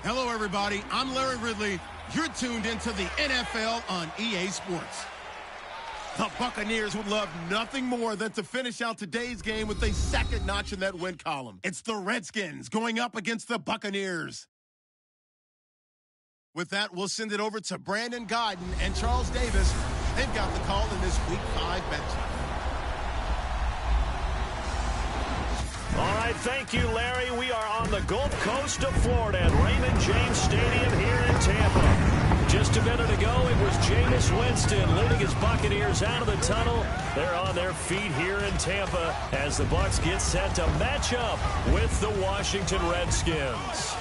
Hello, everybody. I'm Larry Ridley. You're tuned into the NFL on EA Sports. The Buccaneers would love nothing more than to finish out today's game with a second notch in that win column. It's the Redskins going up against the Buccaneers. With that, we'll send it over to Brandon Godden and Charles Davis. They've got the call in this Week 5 matchup. All right, thank you, Larry. We are on the Gulf Coast of Florida at Raymond James Stadium here in Tampa. Just a minute ago, it was Jameis Winston leading his Buccaneers out of the tunnel. They're on their feet here in Tampa as the Bucs get set to match up with the Washington Redskins.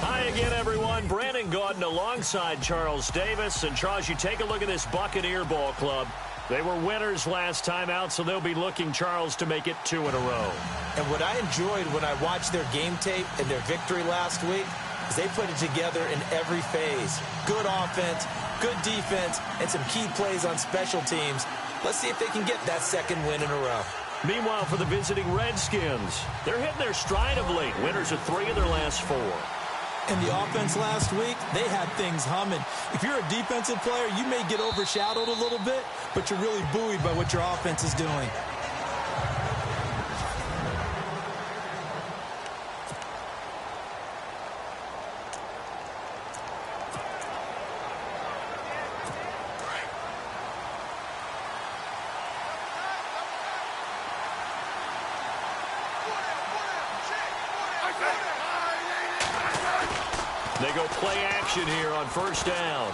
Hi again, everyone. Brandon Gaudin alongside Charles Davis. And, Charles, you take a look at this Buccaneer ball club. They were winners last time out, so they'll be looking, Charles, to make it 2 in a row. And what I enjoyed when I watched their game tape and their victory last week is they put it together in every phase. Good offense, good defense, and some key plays on special teams. Let's see if they can get that second win in a row. Meanwhile, for the visiting Redskins, they're hitting their stride of late. Winners of 3 of their last 4. In the offense last week, they had things humming. If you're a defensive player, you may get overshadowed a little bit, but you're really buoyed by what your offense is doing. They go play action here on first down.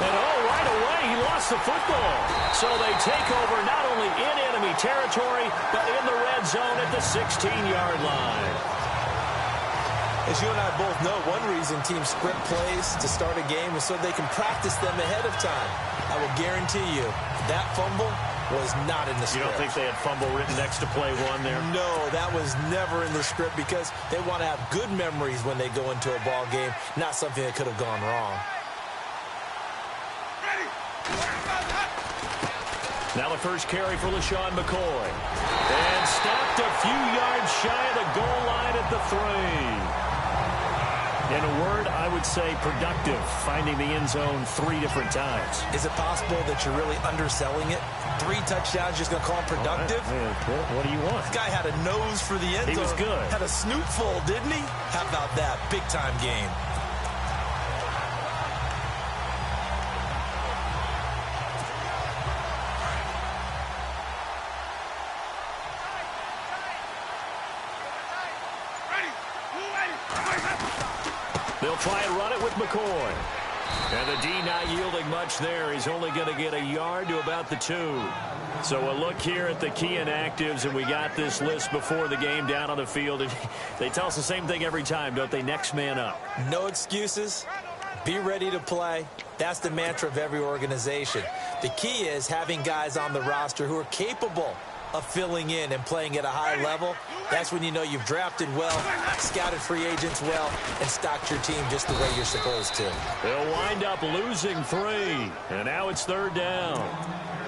And, right away, he lost the football. So they take over not only in enemy territory, but in the red zone at the 16-yard line. As you and I both know, one reason teams script plays to start a game is so they can practice them ahead of time. I will guarantee you that fumble was not in the script. You don't think they had fumble written next to play 1 there? No, that was never in the script because they want to have good memories when they go into a ball game, not something that could have gone wrong. Now the first carry for LaShawn McCoy. And stopped a few yards shy of the goal line at the 3. In a word, I would say productive, finding the end zone 3 different times. Is it possible that you're really underselling it? 3 touchdowns, just going to call him productive? What do you want? This guy had a nose for the end zone. He was good. Had a snoot full, didn't he? How about that? Big-time game. They'll try and run it with McCoy. And the D not yielding much there. He's only going to get a yard to about the 2. So a look here at the key inactives, and we got this list before the game down on the field. And they tell us the same thing every time, don't they? Next man up. No excuses. Be ready to play. That's the mantra of every organization. The key is having guys on the roster who are capable of filling in and playing at a high level. That's when you know you've drafted well, scouted free agents well, and stocked your team just the way you're supposed to. They'll wind up losing 3, and now it's 3rd down.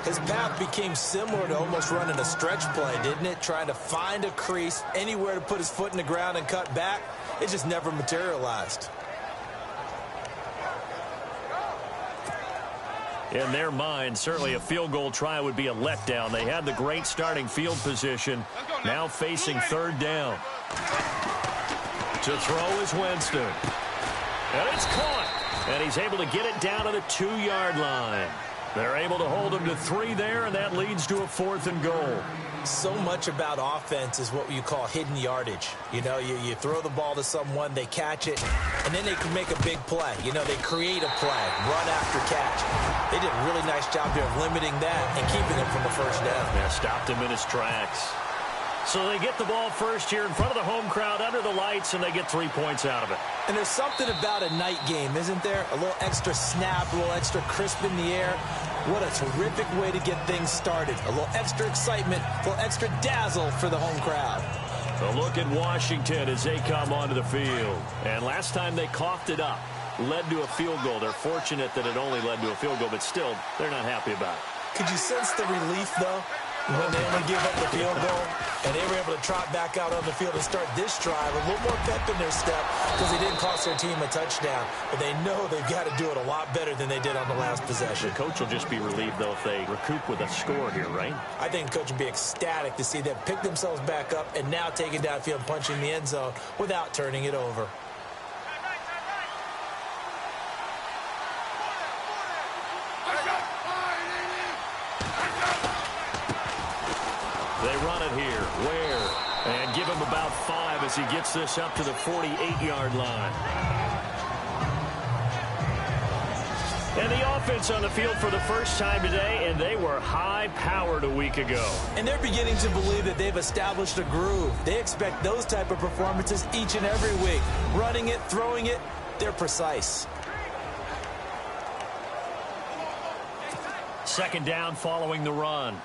His path became similar to almost running a stretch play, didn't it? Trying to find a crease, anywhere to put his foot in the ground and cut back. It just never materialized. In their mind, certainly a field goal try would be a letdown. They had the great starting field position. Now facing 3rd down. To throw is Winston. And it's caught. And he's able to get it down to the 2-yard line. They're able to hold him to 3 there, and that leads to a 4th and goal. So much about offense is what you call hidden yardage. You know, you throw the ball to someone, they catch it, and then they can make a big play. You know, they create a play, run after catch. They did a really nice job here of limiting that and keeping him from a first down. Yeah, stopped him in his tracks. So they get the ball first here in front of the home crowd under the lights, and they get 3 points out of it. And there's something about a night game, isn't there? A little extra snap, a little extra crisp in the air. What a terrific way to get things started. A little extra excitement, a little extra dazzle for the home crowd. A look at Washington as they come onto the field. And last time they coughed it up, led to a field goal. They're fortunate that it only led to a field goal, but still, they're not happy about it. Could you sense the relief, though? when they only give up the field goal, and they were able to trot back out on the field and start this drive a little more pep in their step because they didn't cost their team a touchdown. But they know they've got to do it a lot better than they did on the last possession. The coach will just be relieved, though, if they recoup with a score here, right? I think the coach would be ecstatic to see them pick themselves back up and now take it downfield and punch in the end zone without turning it over. They run it here. Ware. And give him about 5 as he gets this up to the 48-yard line. And the offense on the field for the first time today, and they were high-powered a week ago. And they're beginning to believe that they've established a groove. They expect those type of performances each and every week. Running it, throwing it, they're precise. Second down following the run.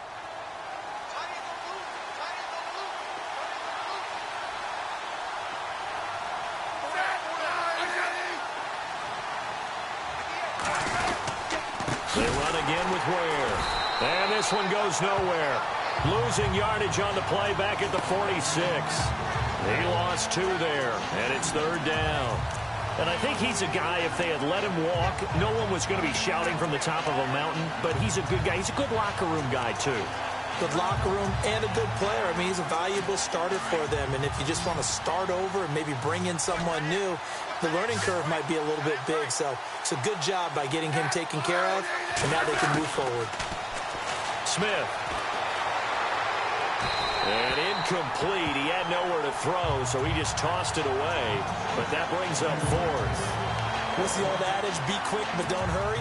They run again with Ware. And this one goes nowhere. Losing yardage on the play back at the 46. He lost 2 there, and it's third down. And I think he's a guy, if they had let him walk, no one was going to be shouting from the top of a mountain, but he's a good guy. He's a good locker room guy, too. Good locker room and a good player. I mean, he's a valuable starter for them. And if you just want to start over and maybe bring in someone new, the learning curve might be a little bit big. So it's a good job by getting him taken care of, and now they can move forward. Smith. And incomplete. He had nowhere to throw, so he just tossed it away. But that brings up 4th. What's the old adage? Be quick, but don't hurry.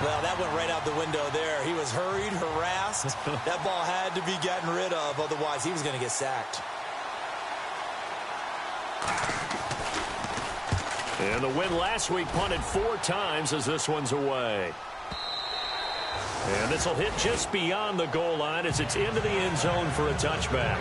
Well, that went right out the window there. He was hurried, harassed. That ball had to be gotten rid of, otherwise he was going to get sacked. And the win last week punted 4 times as this one's away. And this will hit just beyond the goal line as it's into the end zone for a touchback.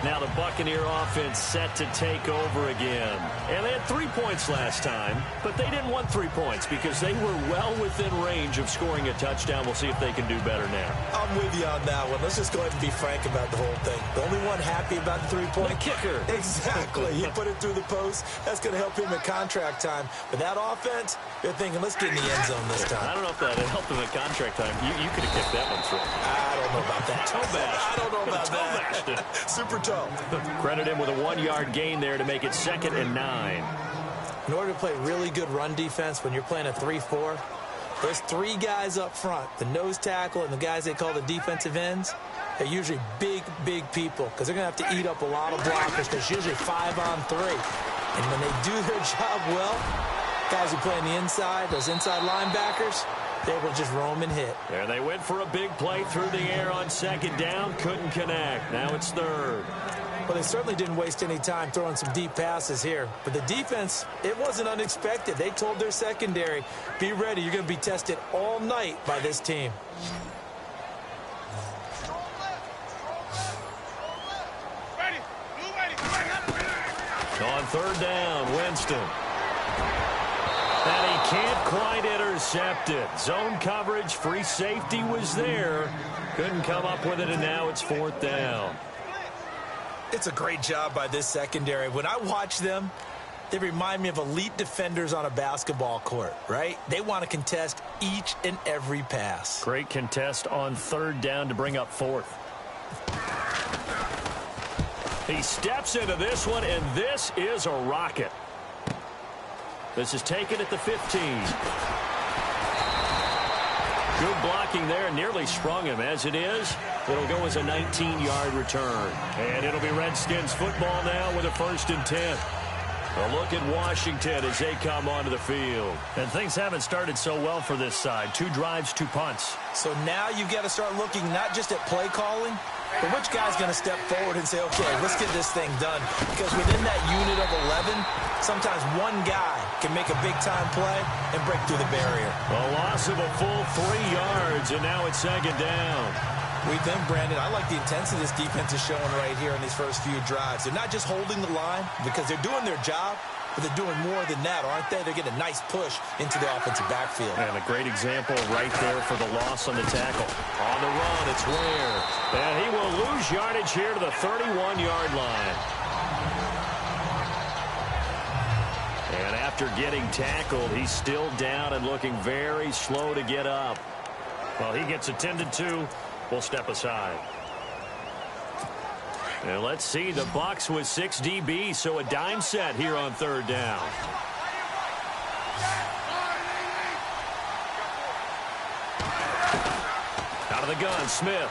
Now the Buccaneer offense set to take over again. And they had 3 points last time, but they didn't want 3 points because they were well within range of scoring a touchdown. We'll see if they can do better now. I'm with you on that one. Let's just go ahead and be frank about the whole thing. The only one happy about the 3-point? The kicker. Exactly. He put it through the post. That's going to help him at contract time. But that offense, they're thinking, let's get in the end zone this time. I don't know if that helped him at contract time. You could have kicked that one through. I don't know about that. Toe bash. I don't know about that. that. Super toe. Credit him with a 1-yard gain there to make it 2nd and 9. In order to play really good run defense when you're playing a 3-4, there's 3 guys up front, the nose tackle and the guys they call the defensive ends. They're usually big, big people because they're going to have to eat up a lot of blockers because it's usually 5-on-3. And when they do their job well, guys who play on the inside, those inside linebackers, they will just roam and hit. There they went for a big play through the air on 2nd down. Couldn't connect. Now it's 3rd. Well, they certainly didn't waste any time throwing some deep passes here. But the defense, it wasn't unexpected. They told their secondary, be ready. You're going to be tested all night by this team. On 3rd down, Winston. And he can't quite intercept it. Zone coverage, free safety was there. Couldn't come up with it, and now it's 4th down. It's a great job by this secondary. When I watch them, they remind me of elite defenders on a basketball court, right? They want to contest each and every pass. Great contest on 3rd down to bring up 4th. He steps into this one, and this is a rocket. This is taken at the 15. Good blocking there, nearly sprung him. As it is, it'll go as a 19-yard return. And it'll be Redskins football now with a 1st and 10. A look at Washington as they come onto the field. And things haven't started so well for this side. 2 drives, 2 punts. So now you've got to start looking not just at play calling, but which guy's going to step forward and say, okay, let's get this thing done. Because within that unit of 11, sometimes one guy can make a big-time play and break through the barrier. A loss of a full 3 yards, and now it's 2nd down. We think, Brandon, I like the intensity this defense is showing right here in these first few drives. They're not just holding the line because they're doing their job, but but they're doing more than that, aren't they? They're getting a nice push into the offensive backfield. And a great example right there for the loss on the tackle. On the run, it's Ware. And he will lose yardage here to the 31-yard line. And after getting tackled, he's still down and looking very slow to get up. Well, he gets attended to. We'll step aside. And let's see, the Bucs with 6 DBs, so a dime set here on third down. Out of the gun, Smith.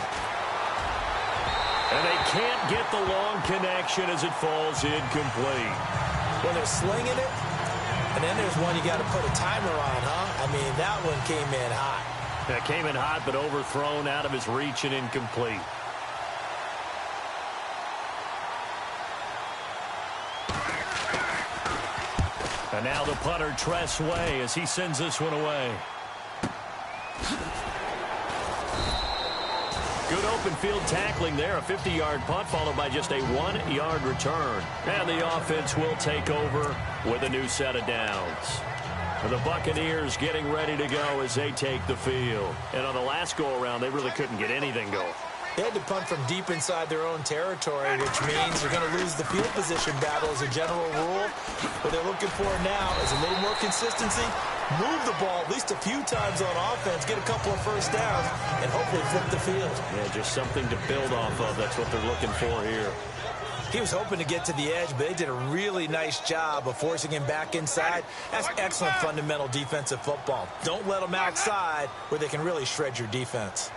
And they can't get the long connection as it falls incomplete. Well, they're slinging it, and then there's one you got to put a timer on, huh? I mean, that one came in hot. That came in hot, but overthrown out of his reach and incomplete. And now the punter, Tress Way, as he sends this one away. Good open field tackling there. A 50-yard punt followed by just a 1-yard return. And the offense will take over with a new set of downs. And the Buccaneers getting ready to go as they take the field. And on the last go-around, they really couldn't get anything going. They had to punt from deep inside their own territory, which means you're going to lose the field position battle as a general rule. What they're looking for now is a little more consistency, move the ball at least a few times on offense, get a couple of first downs, and hopefully flip the field. Yeah, just something to build off of. That's what they're looking for here. He was hoping to get to the edge, but they did a really nice job of forcing him back inside. That's excellent fundamental defensive football. Don't let them outside where they can really shred your defense.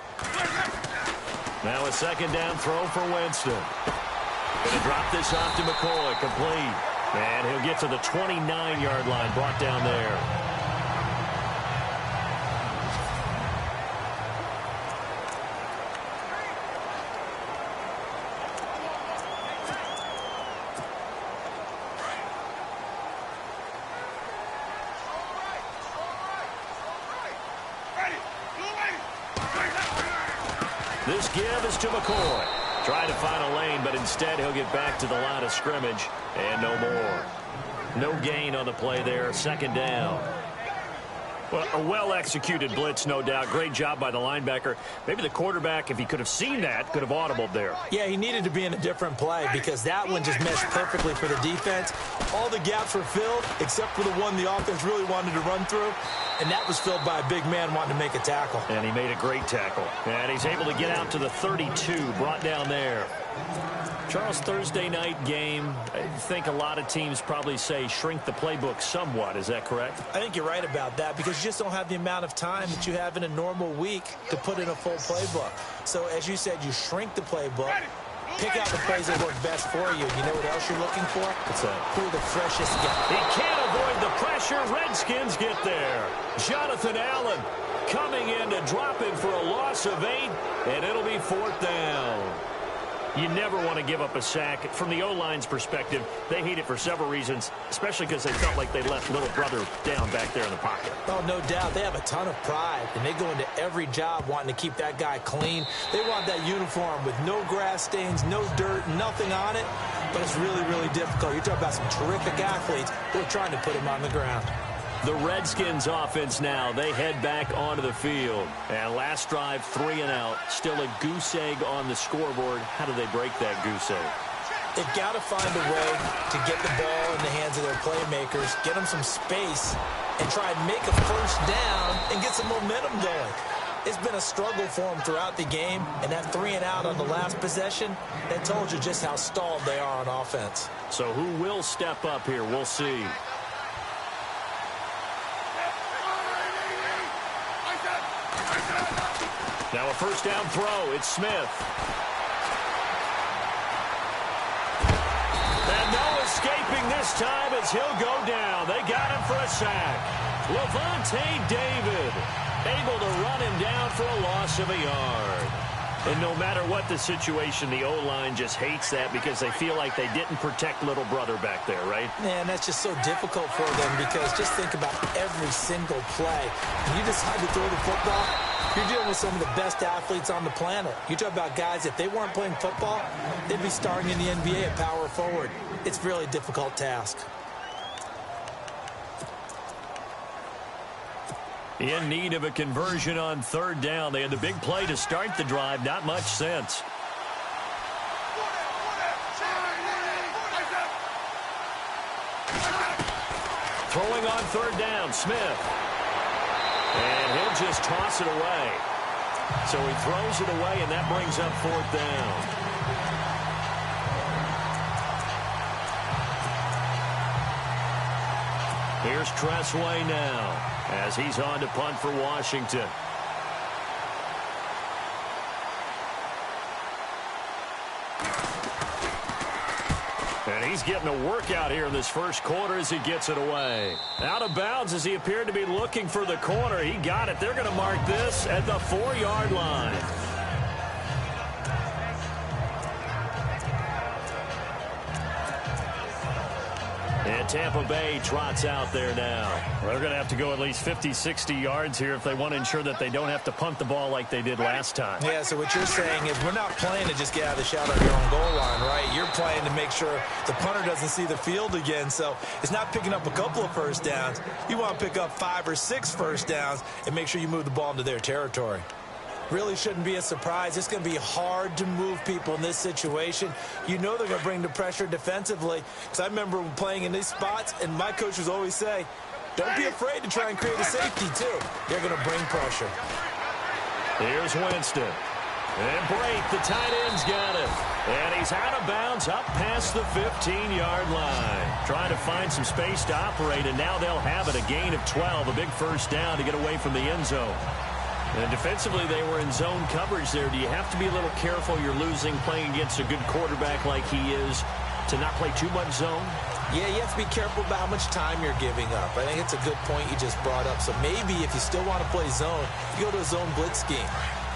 Now a second down throw for Winston. Going to drop this off to McCoy, complete. And he'll get to the 29-yard line, brought down there. This give is to McCoy. Trying to find a lane, but instead he'll get back to the line of scrimmage. And no more. No gain on the play there. Second down. Well, a well-executed blitz, no doubt. Great job by the linebacker. Maybe the quarterback, if he could have seen that, could have audibled there. Yeah, he needed to be in a different play because that one just meshed perfectly for the defense. All the gaps were filled except for the one the offense really wanted to run through, and that was filled by a big man wanting to make a tackle. And he made a great tackle. And he's able to get out to the 32, brought down there. Charles, Thursday night game, I think a lot of teams probably say shrink the playbook somewhat. Is that correct? I think you're right about that because you just don't have the amount of time that you have in a normal week to put in a full playbook. So, as you said, you shrink the playbook, pick out the plays that work best for you. You know what else you're looking for? What's that? Who are the freshest guys? He can't avoid the pressure. Redskins get there. Jonathan Allen coming in to drop him for a loss of 8, and it'll be 4th down. You never want to give up a sack. From the O-line's perspective, they hate it for several reasons, especially because they felt like they left little brother down back there in the pocket. Oh, no doubt. They have a ton of pride, and they go into every job wanting to keep that guy clean. They want that uniform with no grass stains, no dirt, nothing on it, but it's really, really difficult. You're talking about some terrific athletes who are trying to put him on the ground. The Redskins offense now, they head back onto the field. And last drive, 3 and out. Still a goose egg on the scoreboard. How do they break that goose egg? They've got to find a way to get the ball in the hands of their playmakers, get them some space, and try and make a first down and get some momentum going. It's been a struggle for them throughout the game, and that 3 and out on the last possession, that told you just how stalled they are on offense. So who will step up here? We'll see. Now a first down throw. It's Smith. And no escaping this time as he'll go down. They got him for a sack. Levante David able to run him down for a loss of a yard. And no matter what the situation, the O-line just hates that because they feel like they didn't protect little brother back there, right? Man, that's just so difficult for them because just think about every single play. When you decide to throw the football, you're dealing with some of the best athletes on the planet. You talk about guys, if they weren't playing football, they'd be starring in the NBA at power forward. It's a really difficult task. In need of a conversion on third down. They had the big play to start the drive. Not much sense. Throwing on third down, Smith. And he'll just toss it away. So he throws it away, and that brings up fourth down. Here's Tressway now as he's on to punt for Washington. And he's getting a workout here in this first quarter as he gets it away. Out of bounds as he appeared to be looking for the corner. He got it. They're going to mark this at the 4-yard line. And Tampa Bay trots out there now. Well, they're going to have to go at least 50, 60 yards here if they want to ensure that they don't have to punt the ball like they did last time. Yeah, so what you're saying is we're not playing to just get out of the shot on your own goal line, right? You're playing to make sure the punter doesn't see the field again. So it's not picking up a couple of first downs. You want to pick up 5 or 6 first downs and make sure you move the ball into their territory. Really shouldn't be a surprise. It's going to be hard to move people in this situation. You know they're going to bring the pressure defensively. Because I remember playing in these spots, and my coaches always say, don't be afraid to try and create a safety, too. They're going to bring pressure. Here's Winston. And Brake, the tight end's got it. And he's out of bounds up past the 15-yard line. Trying to find some space to operate, and now they'll have it. A gain of 12, a big first down to get away from the end zone. And defensively, they were in zone coverage there. Do you have to be a little careful? You're losing playing against a good quarterback like he is to not play too much zone? Yeah, you have to be careful about how much time you're giving up. I think it's a good point you just brought up. So maybe if you still want to play zone, you go to a zone blitz scheme.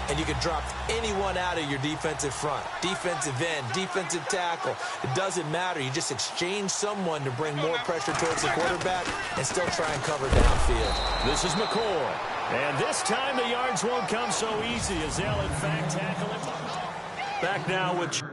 And you can drop anyone out of your defensive front. Defensive end, defensive tackle. It doesn't matter. You just exchange someone to bring more pressure towards the quarterback and still try and cover downfield. This is McCoy. And this time the yards won't come so easy as they'll, in fact, tackle him. Back now with...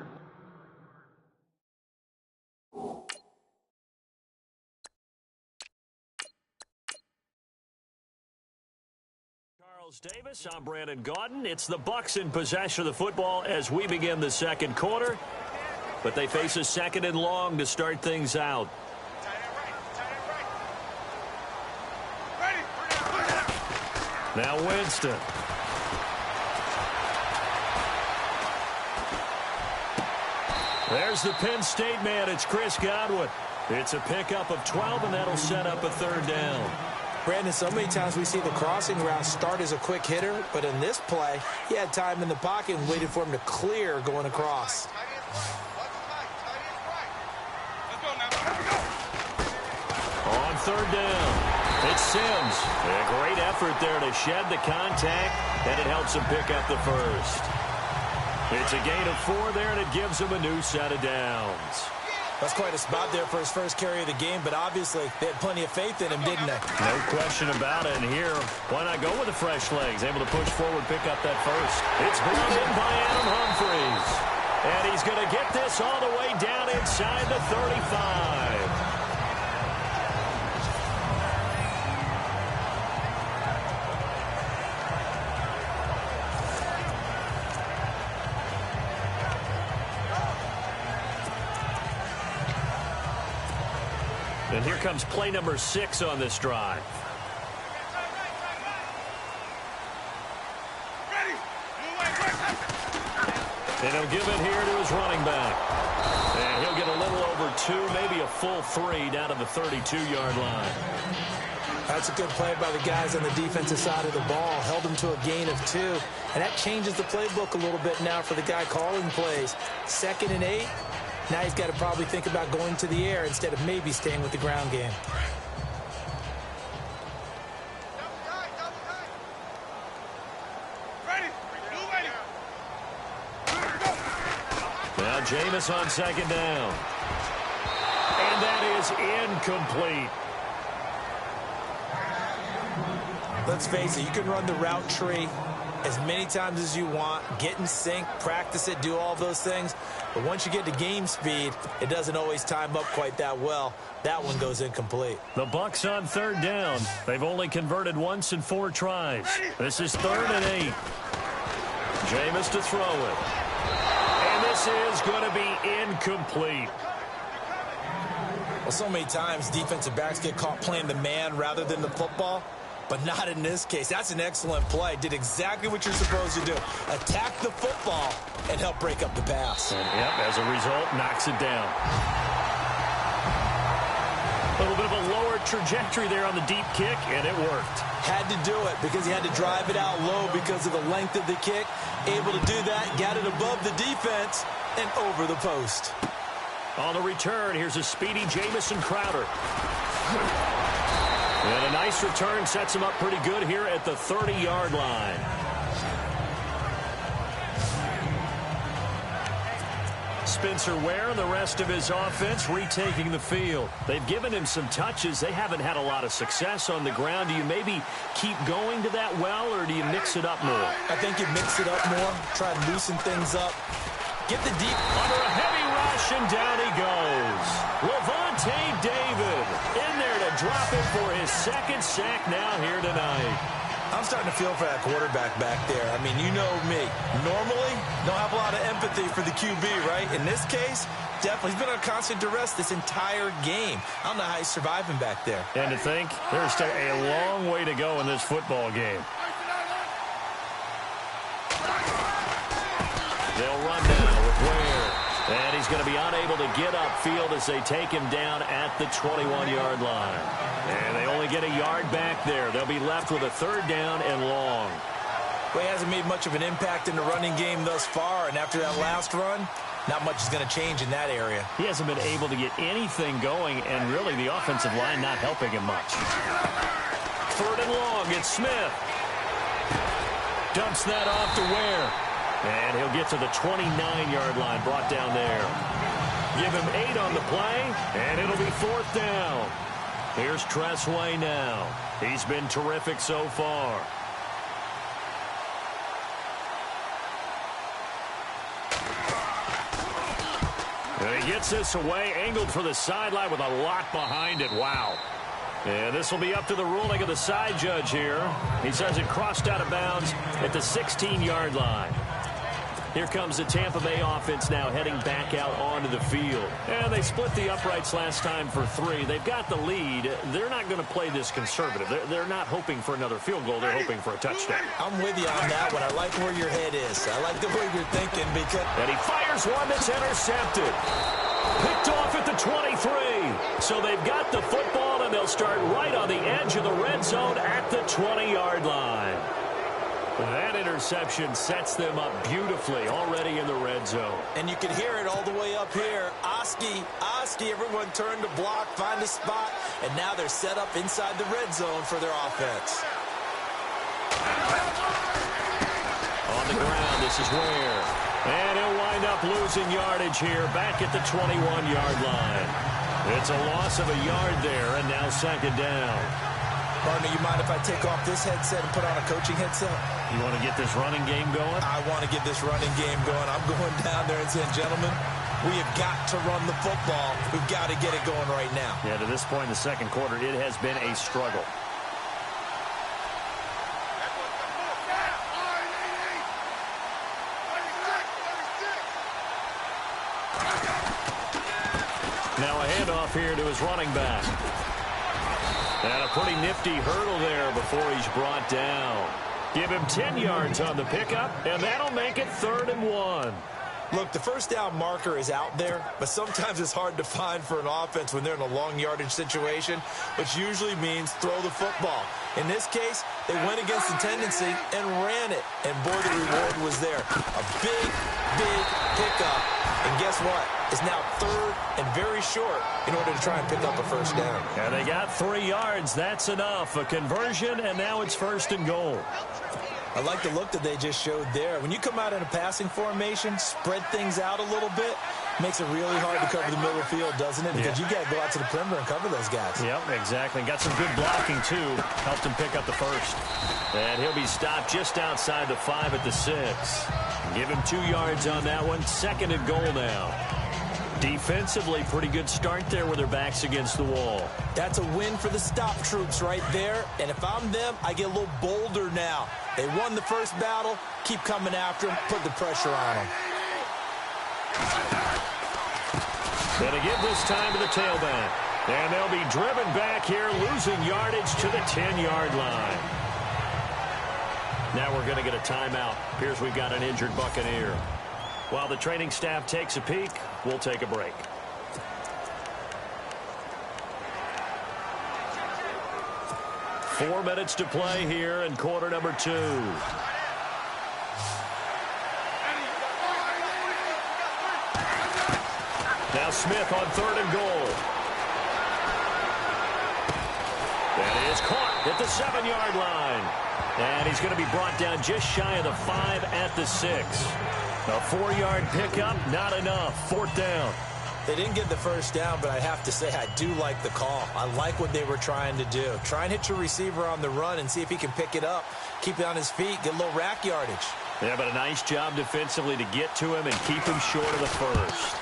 Charles Davis, I'm Brandon Gaudin. It's the Bucs in possession of the football as we begin the second quarter. But they face a second and long to start things out. Now Winston. There's the Penn State man. It's Chris Godwin. It's a pickup of 12, and that'll set up a third down. Brandon, so many times we see the crossing route start as a quick hitter, but in this play, he had time in the pocket and waited for him to clear going across. On third down. It's Sims. A great effort there to shed the contact, and it helps him pick up the first. It's a gain of 4 there, and it gives him a new set of downs. That's quite a spot there for his first carry of the game, but obviously they had plenty of faith in him, didn't they? No question about it. And here, why not go with the fresh legs? Able to push forward, pick up that first. It's brought in by Adam Humphries. And he's going to get this all the way down inside the 35. And here comes play number 6 on this drive. And he'll give it here to his running back. And he'll get a little over 2, maybe a full 3 down to the 32-yard line. That's a good play by the guys on the defensive side of the ball. Held him to a gain of 2. And that changes the playbook a little bit now for the guy calling plays. 2nd and 8. Now he's got to probably think about going to the air instead of maybe staying with the ground game. Now Jameis on 2nd down. And that is incomplete. Let's face it, you can run the route tree as many times as you want, get in sync, practice it, do all those things. But once you get to game speed, it doesn't always time up quite that well. That one goes incomplete. The Bucs on third down. They've only converted once in 4 tries. This is 3rd and 8. Jameis to throw it. And this is going to be incomplete. Well, so many times defensive backs get caught playing the man rather than the football, but not in this case. That's an excellent play. Did exactly what you're supposed to do. Attack the football and help break up the pass. And, yep, as a result, knocks it down. A little bit of a lower trajectory there on the deep kick, and it worked. Had to do it because he had to drive it out low because of the length of the kick. Able to do that, got it above the defense and over the post. On the return, here's a speedy Jamison Crowder. And a nice return sets him up pretty good here at the 30-yard line. Spencer Ware and the rest of his offense retaking the field. They've given him some touches. They haven't had a lot of success on the ground. Do you maybe keep going to that well, or do you mix it up more? I think you mix it up more, try to loosen things up. Get the deep. Under a heavy rush, and down he goes. Levante David in there to drop it for his 2nd sack now here tonight. I'm starting to feel for that quarterback back there. I mean, you know me. Normally, don't have a lot of empathy for the QB, right? In this case, definitely. He's been on constant duress this entire game. I don't know how he's surviving back there. And to think, there's still a long way to go in this football game. They'll run now with Ware. And he's going to be unable to get upfield as they take him down at the 21-yard line. And they only get a yard back there. They'll be left with a 3rd down and long. Well, he hasn't made much of an impact in the running game thus far. And after that last run, not much is going to change in that area. He hasn't been able to get anything going, and really the offensive line not helping him much. 3rd and long, it's Smith. Dumps that off to Ware. And he'll get to the 29-yard line, brought down there. Give him 8 on the play, and it'll be 4th down. Here's Tressway now. He's been terrific so far. And he gets this away, angled for the sideline with a lot behind it. Wow. And this will be up to the ruling of the side judge here. He says it crossed out of bounds at the 16-yard line. Here comes the Tampa Bay offense now heading back out onto the field. And they split the uprights last time for 3. They've got the lead. They're not going to play this conservative. They're not hoping for another field goal. They're hoping for a touchdown. I'm with you on that one. I like where your head is. I like the way you're thinking because... And he fires one that's intercepted. Picked off at the 23. So they've got the football, and they'll start right on the edge of the red zone at the 20-yard line. That interception sets them up beautifully already in the red zone. And you can hear it all the way up here. Oski, everyone turned to block, find a spot, and now they're set up inside the red zone for their offense. On the ground, this is Ware. And he'll wind up losing yardage here back at the 21-yard line. It's a loss of a yard there, and now 2nd down. Partner, you mind if I take off this headset and put on a coaching headset? You want to get this running game going? I want to get this running game going. I'm going down there and saying, gentlemen, we have got to run the football. We've got to get it going right now. Yeah, to this point in the 2nd quarter, it has been a struggle. Now a handoff here to his running back. And a pretty nifty hurdle there before he's brought down. Give him 10 yards on the pickup, and that'll make it 3rd and 1. Look, the 1st down marker is out there, but sometimes it's hard to find for an offense when they're in a long yardage situation, which usually means throw the football. In this case, they went against the tendency and ran it. And, boy, the reward was there. A big, big pickup. And guess what? It's now 3rd and very short in order to try and pick up a 1st down. And they got 3 yards. That's enough. A conversion, and now it's 1st and goal. I like the look that they just showed there. When you come out in a passing formation, spread things out a little bit, Makes it really hard to cover the middle of the field, doesn't it? Because you got to go out to the perimeter and cover those guys. Yep, exactly. Got some good blocking, too. Helped him pick up the first. And he'll be stopped just outside the 5 at the 6. Give him 2 yards on that one. 2nd and goal now. Defensively, pretty good start there with their backs against the wall. That's a win for the stop troops right there. And if I'm them, I get a little bolder now. They won the first battle. Keep coming after them. Put the pressure on them. Gonna give this time to the tailback. And they'll be driven back here, losing yardage to the 10-yard line. Now we're going to get a timeout. Appears we've got an injured Buccaneer. While the training staff takes a peek, we'll take a break. Four minutes to play here in quarter number 2. Now Smith on 3rd and goal. That is caught at the 7-yard line. And he's going to be brought down just shy of the 5 at the 6. A 4-yard pickup, not enough. 4th down. They didn't get the first down, but I have to say I do like the call. I like what they were trying to do. Try and hit your receiver on the run and see if he can pick it up. Keep it on his feet, get a little rack yardage. Yeah, but a nice job defensively to get to him and keep him short of the first.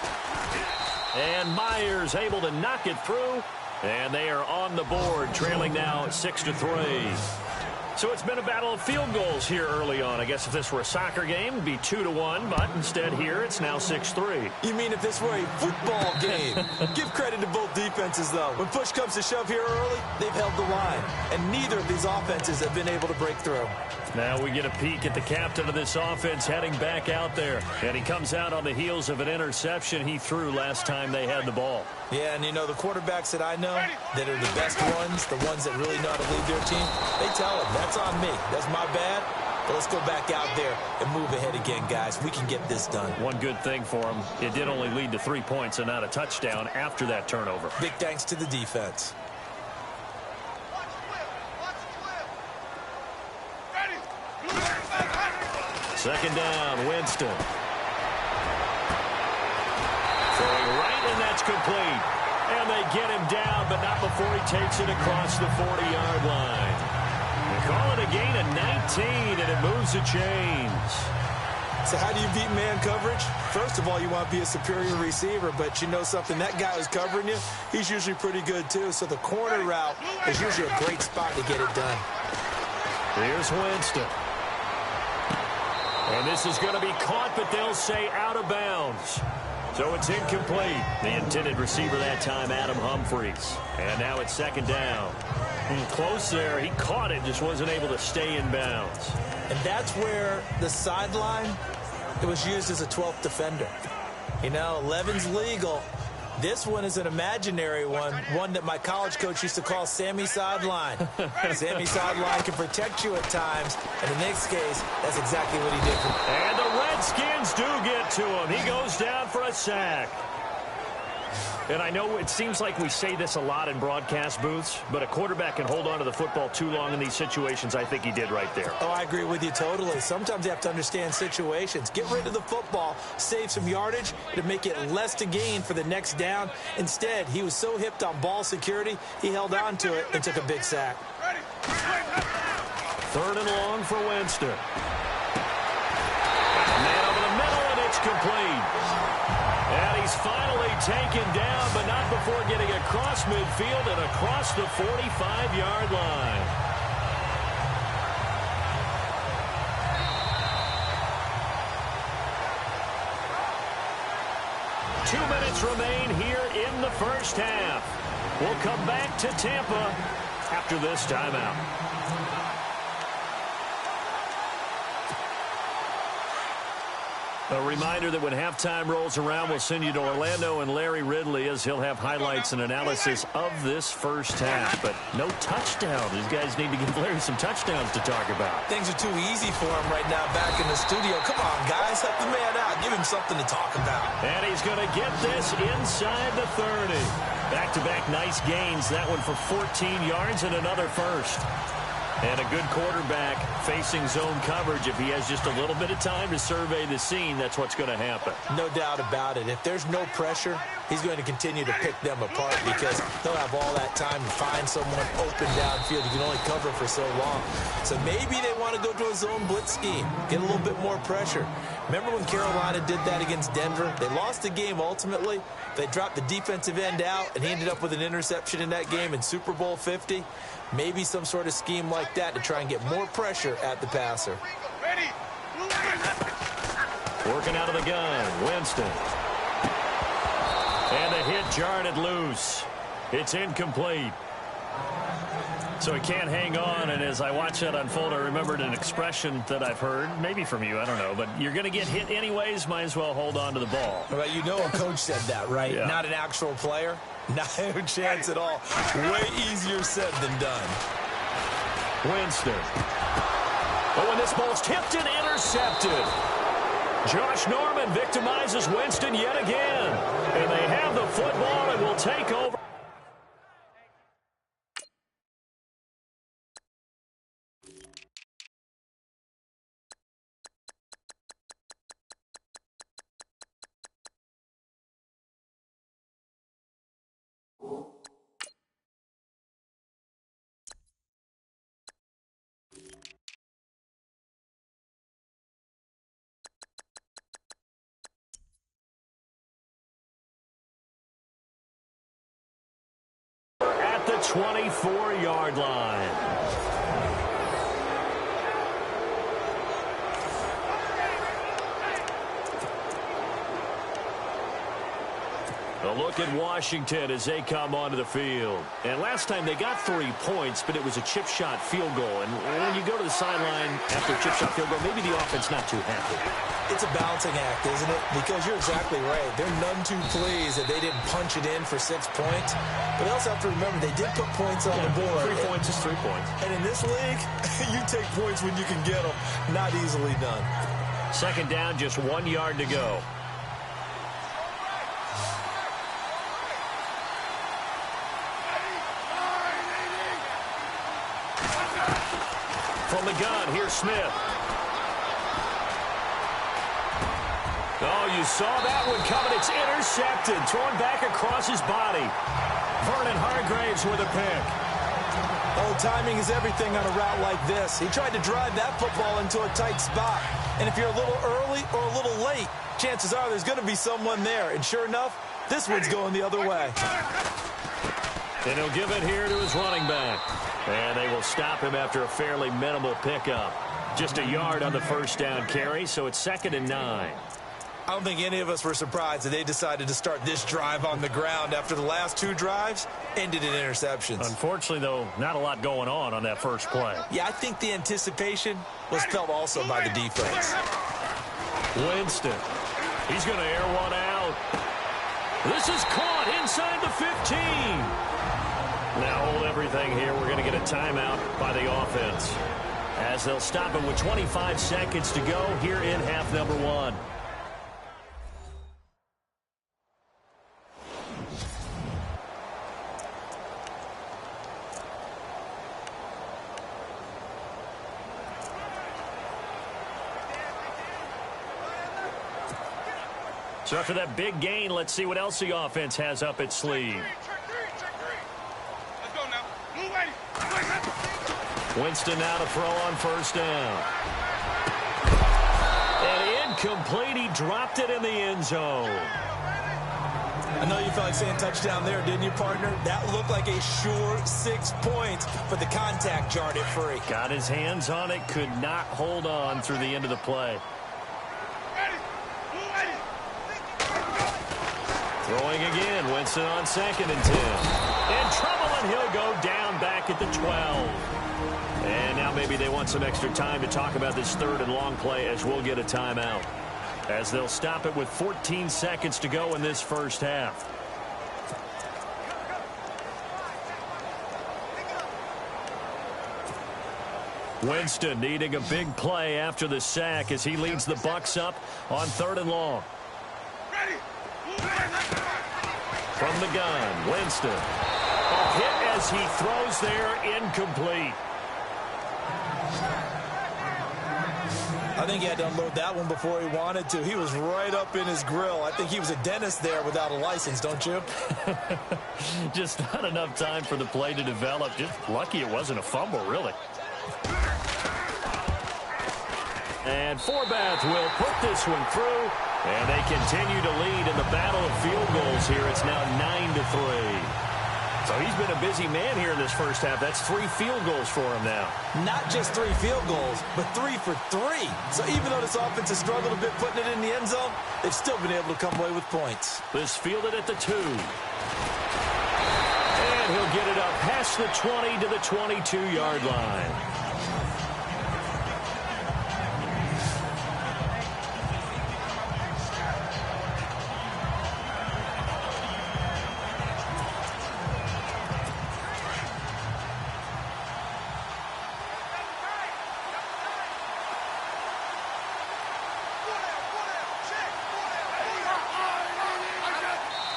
And Myers able to knock it through. And they are on the board, trailing now 6-3. So it's been a battle of field goals here early on. I guess if this were a soccer game, it'd be 2-1, but instead here it's now 6-3. You mean if this were a football game? Give credit to both defenses, though. When push comes to shove here early, they've held the line. And neither of these offenses have been able to break through. Now we get a peek at the captain of this offense heading back out there. And he comes out on the heels of an interception he threw last time they had the ball. Yeah, and you know, the quarterbacks that I know that are the best ones, the ones that really know how to lead their team, they tell them, that's on me. That's my bad. But let's go back out there and move ahead again, guys. We can get this done. One good thing for him, it did only lead to 3 points and not a touchdown after that turnover. Big thanks to the defense. Second down, Winston. Throwing right, and that's complete. And they get him down, but not before he takes it across the 40-yard line. They call it a gain of 19, and it moves the chains. So how do you beat man coverage? First of all, you want to be a superior receiver, but you know something, that guy who's covering you, he's usually pretty good too. So the corner route is usually a great spot to get it done. Here's Winston. And this is going to be caught, but they'll say out of bounds. So it's incomplete. The intended receiver that time, Adam Humphries. And now it's second down. Close there. He caught it, just wasn't able to stay in bounds. And that's where the sideline, it was used as a 12th defender. You know, 11's legal. This one is an imaginary one that my college coach used to call Sammy Sideline. Sammy Sideline can protect you at times, and in this case, that's exactly what he did. And the Redskins do get to him. He goes down for a sack. And I know it seems like we say this a lot in broadcast booths, but a quarterback can hold on to the football too long in these situations. I think he did right there. Oh, I agree with you totally. Sometimes you have to understand situations. Get rid of the football, save some yardage to make it less to gain for the next down. Instead, he was so hipped on ball security, he held on to it and took a big sack. Third and long for Winston. Man over the middle, and it's complete. And he's finally taken down, but not before getting across midfield and across the 45-yard line. Two minutes remain here in the first half. We'll come back to Tampa after this timeout. A reminder that when halftime rolls around, we'll send you to Orlando and Larry Ridley as he'll have highlights and analysis of this first half. But no touchdown. These guys need to give Larry some touchdowns to talk about. Things are too easy for him right now back in the studio. Come on, guys. Help the man out. Give him something to talk about. And he's going to get this inside the 30. Back-to-back nice gains. That one for 14 yards and another first. And a good quarterback facing zone coverage, if he has just a little bit of time to survey the scene, that's what's going to happen. No doubt about it. If there's no pressure, he's going to continue to pick them apart because he'll have all that time to find someone open downfield. You can only cover for so long. So maybe they want to go to a zone blitz scheme, get a little bit more pressure. Remember when Carolina did that against Denver? They lost the game ultimately. They dropped the defensive end out, and he ended up with an interception in that game in Super Bowl 50. Maybe some sort of scheme like that to try and get more pressure at the passer. Working out of the gun, Winston. And the hit jarred it loose. It's incomplete. So he can't hang on, and as I watch that unfold, I remembered an expression that I've heard, maybe from you, I don't know, but you're going to get hit anyways, might as well hold on to the ball. Well, you know a coach said that, right? Yeah. Not an actual player. No chance at all. Way easier said than done. Winston. Oh, and this ball's tipped and intercepted. Josh Norman victimizes Winston yet again. And they have the football and will take over. At the 24-yard line. A look at Washington as they come onto the field. And last time they got 3 points, but it was a chip shot field goal. And when you go to the sideline after a chip shot field goal, maybe the offense not too happy. It's a balancing act, isn't it? Because you're exactly right. They're none too pleased that they didn't punch it in for 6 points. But they also have to remember they did put points on the board. 3 points is 3 points. And in this league, you take points when you can get them. Not easily done. Second down, just 1 yard to go. From the gun, here's Smith. Oh, you saw that one coming. It's intercepted. Thrown back across his body. Vernon Hargraves with a pick. Oh, timing is everything on a route like this. He tried to drive that football into a tight spot. And if you're a little early or a little late, chances are there's going to be someone there. And sure enough, this one's going the other way. And he'll give it here to his running back. And they will stop him after a fairly minimal pickup. Just a yard on the first down carry, so it's 2nd and 9. I don't think any of us were surprised that they decided to start this drive on the ground after the last 2 drives ended in interceptions. Unfortunately, though, not a lot going on that first play. Yeah, I think the anticipation was felt also by the defense. Winston. He's going to air one out. This is caught inside the 15. Now hold everything here. We're going to get a timeout by the offense as they'll stop it with 25 seconds to go here in half number 1. So after that big gain, let's see what else the offense has up its sleeve. Winston now to throw on first down. And incomplete. He dropped it in the end zone. I know you felt like saying touchdown there, didn't you, partner? That looked like a sure 6 points, but the contact jarred it free. Got his hands on it, could not hold on through the end of the play. Throwing again, Winston on 2nd and 10. In trouble, and he'll go down back at the 12. And now maybe they want some extra time to talk about this 3rd and long play as we'll get a timeout. As they'll stop it with 14 seconds to go in this first half. Winston needing a big play after the sack as he leads the Bucs up on 3rd and long. From the gun, Winston. A hit as he throws there, incomplete. I think he had to unload that one before he wanted to. He was right up in his grill. I think he was a dentist there without a license, don't you? Just not enough time for the play to develop. Just lucky it wasn't a fumble, really. And Forbath will put this one through, and they continue to lead in the battle of field goals here. It's now 9-3. So he's been a busy man here in this first half. That's 3 field goals for him now. Not just 3 field goals, but 3 for 3. So even though this offense has struggled a bit putting it in the end zone, they've still been able to come away with points. This fielded at the 2. And he'll get it up past the 20 to the 22-yard line.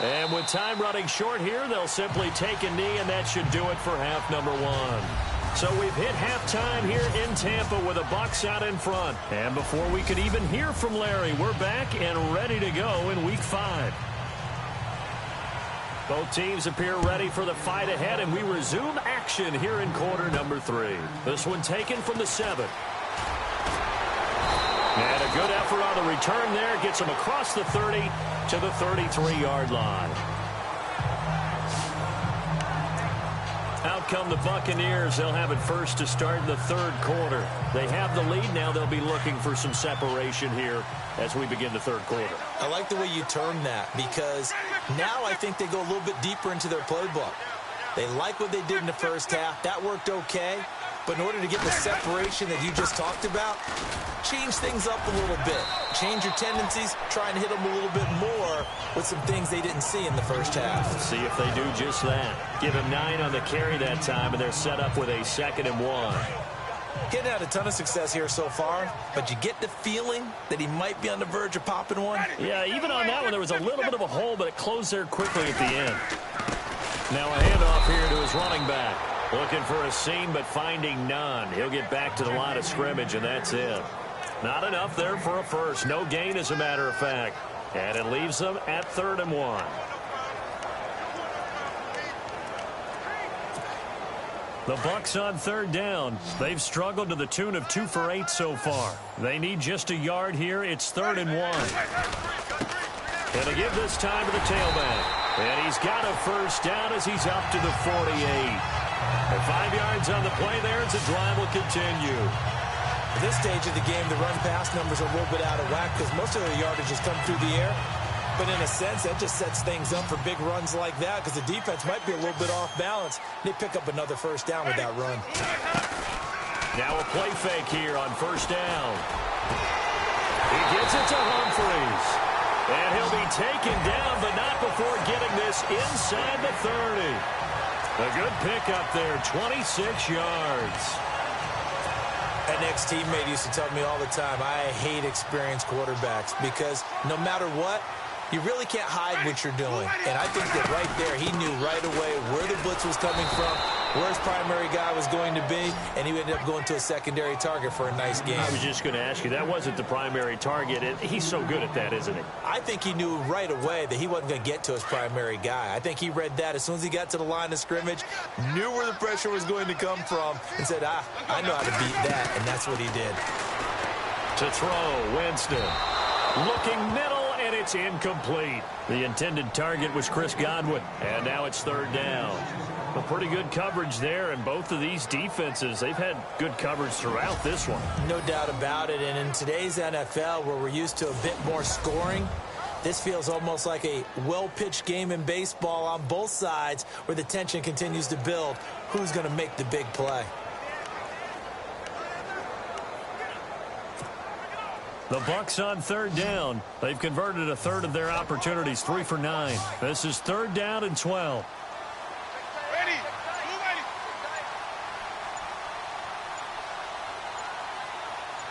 And with time running short here, they'll simply take a knee, and that should do it for half number 1. So we've hit halftime here in Tampa with the Bucs out in front. And before we could even hear from Larry, we're back and ready to go in Week 5. Both teams appear ready for the fight ahead, and we resume action here in quarter number 3. This one taken from the 7. And a good effort on the return there. Gets him across the 30 to the 33-yard line. Out come the Buccaneers. They'll have it first to start in the third quarter. They have the lead. Now they'll be looking for some separation here as we begin the third quarter. I like the way you termed that, because now I think they go a little bit deeper into their playbook. They like what they did in the first half. That worked okay. But in order to get the separation that you just talked about, change things up a little bit. Change your tendencies, try and hit them a little bit more with some things they didn't see in the first half. See if they do just that. Give him 9 on the carry that time, and they're set up with a 2nd and 1. Getting had a ton of success here so far, but you get the feeling that he might be on the verge of popping one. Yeah, even on that one, there was a little bit of a hole, but it closed there quickly at the end. Now a handoff here to his running back. Looking for a seam, but finding none. He'll get back to the line of scrimmage, and that's it. Not enough there for a first. No gain, as a matter of fact. And it leaves them at 3rd and 1. The Bucs on 3rd down. They've struggled to the tune of 2 for 8 so far. They need just a yard here. It's 3rd and 1. And they give this time to the tailback. And he's got a first down as he's up to the 48. And 5 yards on the play there as the drive will continue. At this stage of the game, the run-pass numbers are a little bit out of whack because most of their yardage has come through the air. But in a sense, that just sets things up for big runs like that because the defense might be a little bit off balance. They pick up another first down with that run. Now a play fake here on 1st down. He gets it to Humphries. And he'll be taken down, but not before getting this inside the 30. A good pickup there, 26 yards. An ex-teammate used to tell me all the time, I hate experienced quarterbacks because no matter what, you really can't hide what you're doing. And I think that right there, he knew right away where the blitz was coming from, where his primary guy was going to be, and he ended up going to a secondary target for a nice game. I was just going to ask you, that wasn't the primary target. He's so good at that, isn't he? I think he knew right away that he wasn't going to get to his primary guy. I think he read that as soon as he got to the line of scrimmage, knew where the pressure was going to come from, and said, I know how to beat that, and that's what he did. To throw, Winston. Looking middle, and it's incomplete. The intended target was Chris Godwin, and now it's 3rd down. A pretty good coverage there, and both of these defenses, they've had good coverage throughout this one. No doubt about it, and in today's NFL, where we're used to a bit more scoring, this feels almost like a well-pitched game in baseball on both sides where the tension continues to build. Who's going to make the big play? The Bucs on 3rd down. They've converted a third of their opportunities, 3 for 9. This is 3rd down and 12.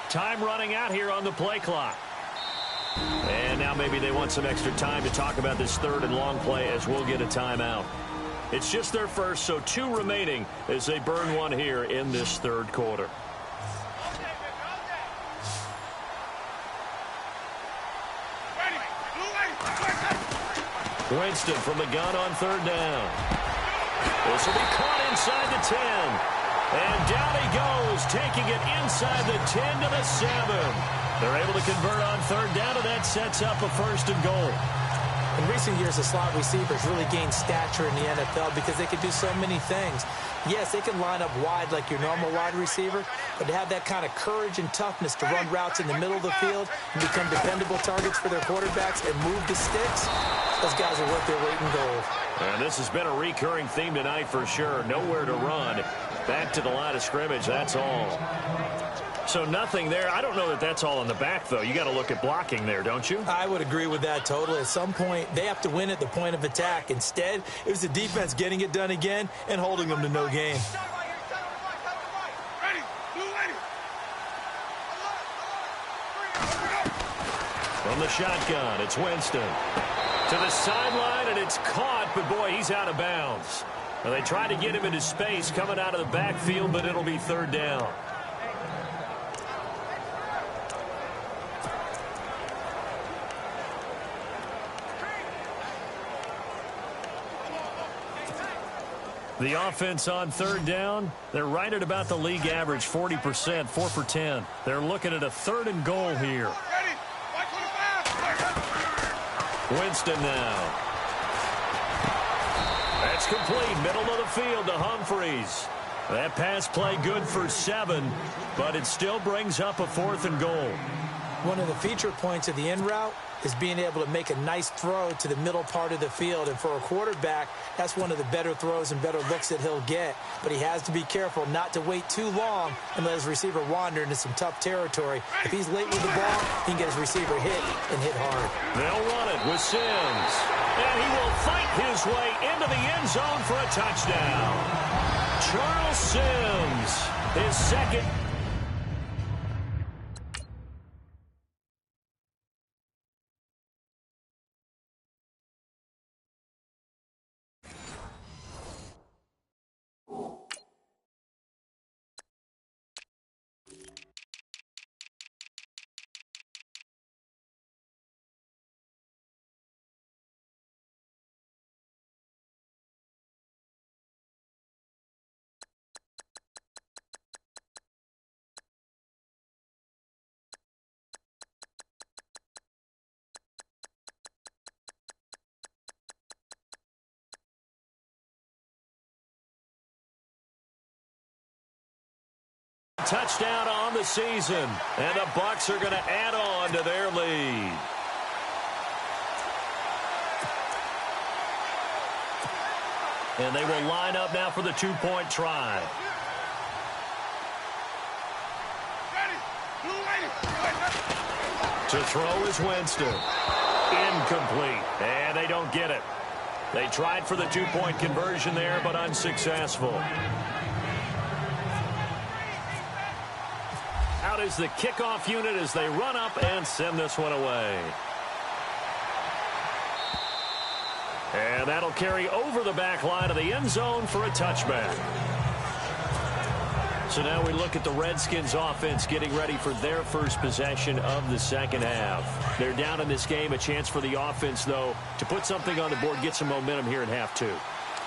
Time running out here on the play clock. And now maybe they want some extra time to talk about this 3rd and long play as we'll get a timeout. It's just their first, so 2 remaining as they burn one here in this 3rd quarter. Winston from the gun on third down. This will be caught inside the 10. And down he goes, taking it inside the 10 to the 7. They're able to convert on third down, and that sets up a 1st and goal. In recent years, the slot receivers really gained stature in the NFL because they could do so many things. Yes, they can line up wide like your normal wide receiver, but to have that kind of courage and toughness to run routes in the middle of the field and become dependable targets for their quarterbacks and move the sticks, those guys are worth their weight in gold. And this has been a recurring theme tonight for sure. Nowhere to run. Back to the line of scrimmage, that's all. So nothing there. I don't know that that's all in the back, though. You got to look at blocking there, don't you? I would agree with that totally. At some point, they have to win at the point of attack. Instead, it was the defense getting it done again and holding them to no gain. From the shotgun, it's Winston. To the sideline, and it's caught, but boy, he's out of bounds. Well, they tried to get him into space coming out of the backfield, but it'll be third down. The offense on third down, they're right at about the league average, 40%, 4 for 10. They're looking at a 3rd and goal here. Winston now. That's complete, middle of the field to Humphreys. That pass play good for 7, but it still brings up a 4th and goal. One of the feature points of the in route is being able to make a nice throw to the middle part of the field. And for a quarterback, that's one of the better throws and better looks that he'll get. But he has to be careful not to wait too long and let his receiver wander into some tough territory. If he's late with the ball, he can get his receiver hit and hit hard. They'll run it with Sims. And he will fight his way into the end zone for a touchdown. Charles Sims, his 2nd. Touchdown on the season, and the Bucs are going to add on to their lead. And they will line up now for the 2-point try. To throw is Winston. Incomplete, and they don't get it. They tried for the 2-point conversion there, but unsuccessful. Out is the kickoff unit as they run up and send this one away. And that'll carry over the back line of the end zone for a touchback. So now we look at the Redskins offense getting ready for their first possession of the second half. They're down in this game. A chance for the offense, though, to put something on the board, get some momentum here in half 2.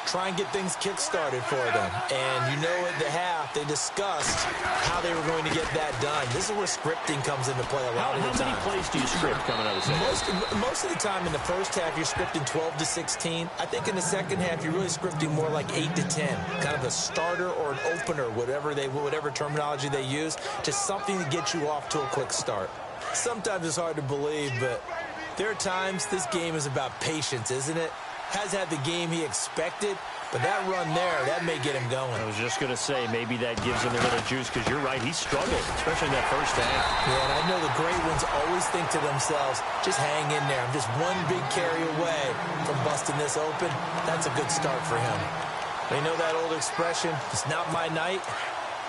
Try and get things kick-started for them. And you know at the half, they discussed how they were going to get that done. This is where scripting comes into play a lot of the time. How many plays do you script coming out of the second? Most of the time in the first half, you're scripting 12 to 16. I think in the second half, you're really scripting more like 8 to 10. Kind of a starter or an opener, whatever terminology they use, just something to get you off to a quick start. Sometimes it's hard to believe, but there are times this game is about patience, isn't it? Has had the game he expected, but that run there, that may get him going. I was just going to say, maybe that gives him a little juice, because you're right, he struggled, especially in that first half. Yeah, and I know the great ones always think to themselves, just hang in there. I'm just one big carry away from busting this open. That's a good start for him. They know that old expression, it's not my night.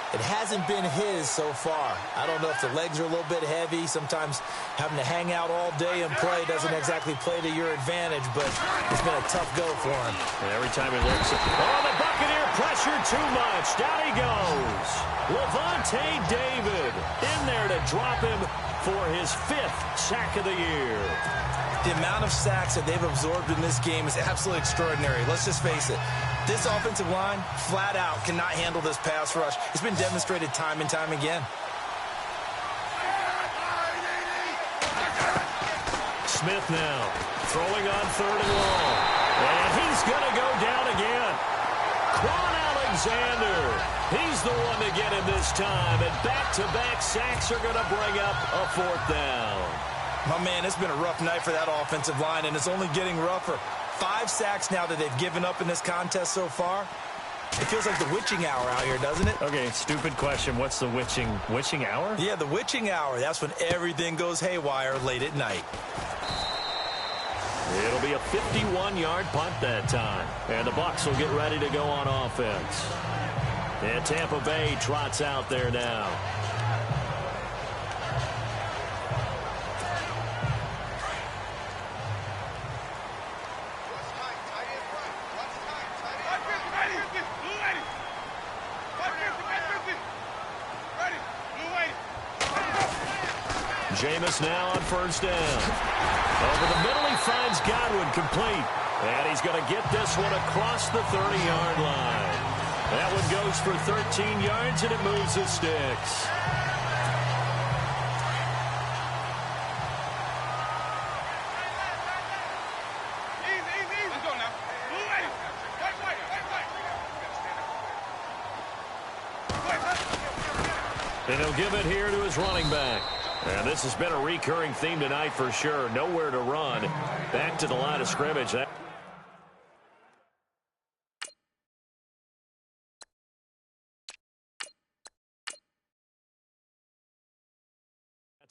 It hasn't been his so far. I don't know if the legs are a little bit heavy. Sometimes having to hang out all day and play doesn't exactly play to your advantage, but it's been a tough go for him. And every time he looks, the Buccaneer pressure too much. Down he goes. Levante David in there to drop him for his 5th sack of the year. The amount of sacks that they've absorbed in this game is absolutely extraordinary. Let's just face it. This offensive line, flat out, cannot handle this pass rush. It's been demonstrated time and time again. Smith now throwing on 3rd and long. And he's going to go down again. Quan Alexander. He's the one to get him this time. And back-to-back sacks are going to bring up a 4th down. My man, it's been a rough night for that offensive line, and it's only getting rougher. 5 sacks now that they've given up in this contest so far. It feels like the witching hour out here, doesn't it? Okay, stupid question. What's the witching hour? Yeah, the witching hour. That's when everything goes haywire late at night. It'll be a 51-yard punt that time. And the Bucs will get ready to go on offense. And Tampa Bay trots out there now. Jameis now on 1st down. Over the middle, he finds Godwin complete. And he's going to get this one across the 30-yard line. That one goes for 13 yards, and it moves the sticks. Let's go now. And he'll give it here to his running back. And this has been a recurring theme tonight for sure. Nowhere to run. Back to the line of scrimmage. That's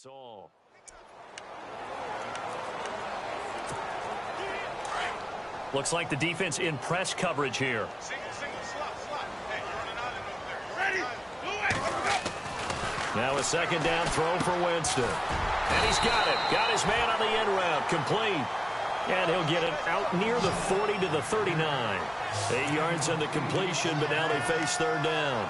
all. Looks like the defense in press coverage here. Single, slot. Hey, you're running out of there. Ready? Now a 2nd down throw for Winston. And he's got it. Got his man on the end route. Complete. And he'll get it out near the 40 to the 39. 8 yards on the completion, but now they face 3rd down.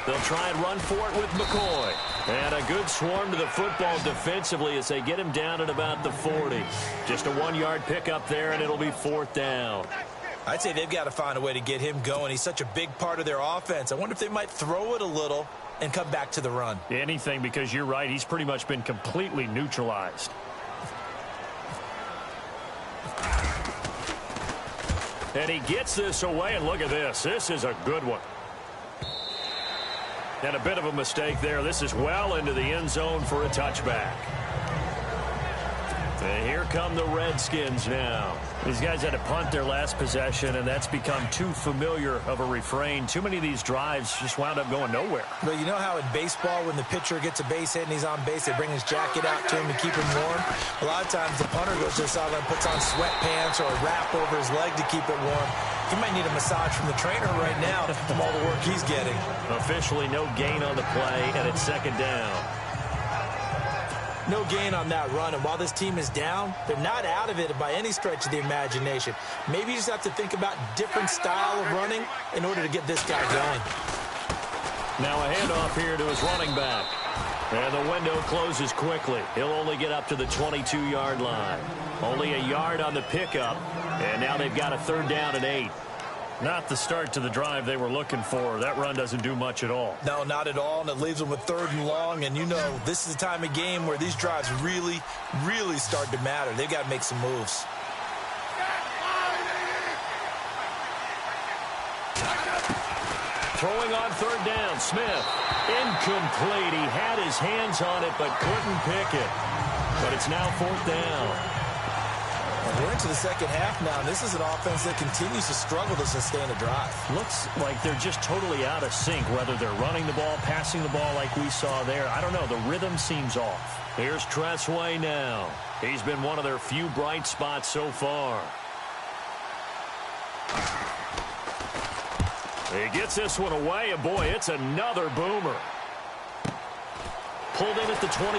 They'll try and run for it with McCoy. And a good swarm to the football defensively as they get him down at about the 40. Just a 1-yard pickup there, and it'll be 4th down. I'd say they've got to find a way to get him going. He's such a big part of their offense. I wonder if they might throw it a little and come back to the run. Anything, because you're right. He's pretty much been completely neutralized. And he gets this away, and look at this. This is a good one. And a bit of a mistake there. This is well into the end zone for a touchback. And here come the Redskins now. These guys had to punt their last possession, and that's become too familiar of a refrain. Too many of these drives just wound up going nowhere. But you know how in baseball, when the pitcher gets a base hit and he's on base, they bring his jacket out to him to keep him warm? A lot of times the punter goes to the sideline, puts on sweatpants or a wrap over his leg to keep it warm. He might need a massage from the trainer right now from all the work he's getting. Officially no gain on the play, and it's 2nd down. No gain on that run, and while this team is down, they're not out of it by any stretch of the imagination. Maybe you just have to think about different style of running in order to get this guy going. Now a handoff here to his running back. And the window closes quickly. He'll only get up to the 22-yard line. Only a yard on the pickup, and now they've got a 3rd down and 8. Not the start to the drive they were looking for. That run doesn't do much at all. No, not at all, and it leaves them with 3rd and long. And you know, this is the time of game where these drives really, really start to matter. They've got to make some moves. Throwing on 3rd down, Smith. Incomplete. He had his hands on it, but couldn't pick it. But it's now 4th down. We're into the second half now, and this is an offense that continues to struggle to sustain a drive. Looks like they're just totally out of sync, whether they're running the ball, passing the ball like we saw there. I don't know. The rhythm seems off. Here's Tressway now. He's been one of their few bright spots so far. He gets this one away, and boy, it's another boomer. pulled in at the 24.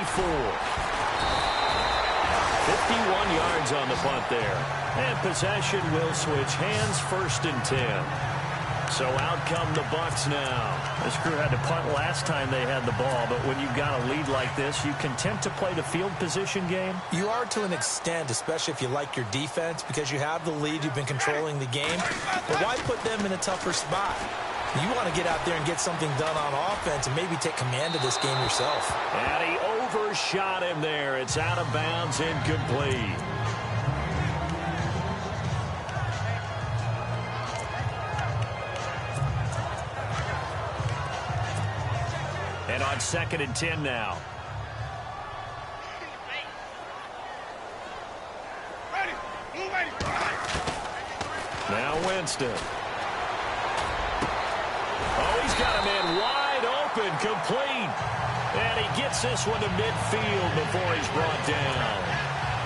51 yards on the punt there. And possession will switch hands, 1st and 10. So out come the Bucs now. This crew had to punt last time they had the ball, but when you've got a lead like this, you content to play the field position game? You are to an extent, especially if you like your defense, because you have the lead, you've been controlling the game. But why put them in a tougher spot? You want to get out there and get something done on offense and maybe take command of this game yourself. And he overshot him there. It's out of bounds, incomplete. And on 2nd and 10 now. Now Winston. Oh, he's got a man wide open, complete. And he gets this one to midfield before he's brought down.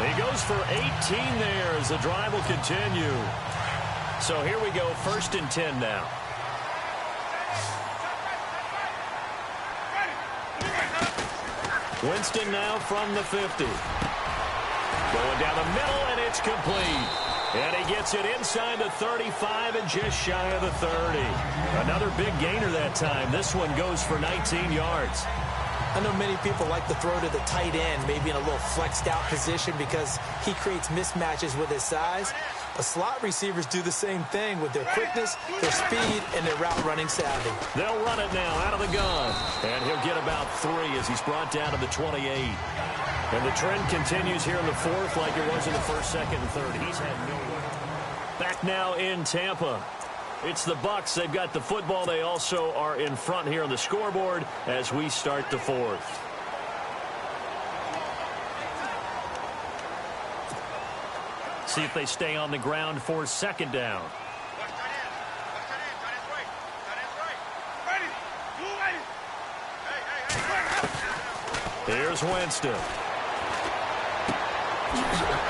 He goes for 18 there as the drive will continue. So here we go, 1st and 10 now. Winston now from the 50. Going down the middle, and it's complete. And he gets it inside the 35 and just shy of the 30. Another big gainer that time. This one goes for 19 yards. I know many people like to throw to the tight end, maybe in a little flexed out position because he creates mismatches with his size. But slot receivers do the same thing with their quickness, their speed, and their route running savvy. They'll run it now out of the gun. And he'll get about 3 as he's brought down to the 28. And the trend continues here in the 4th like it was in the 1st, 2nd, and 3rd. He's had no way. Back now in Tampa. It's the Bucs. They've got the football. They also are in front here on the scoreboard as we start the 4th. See if they stay on the ground for 2nd down. Here's Winston.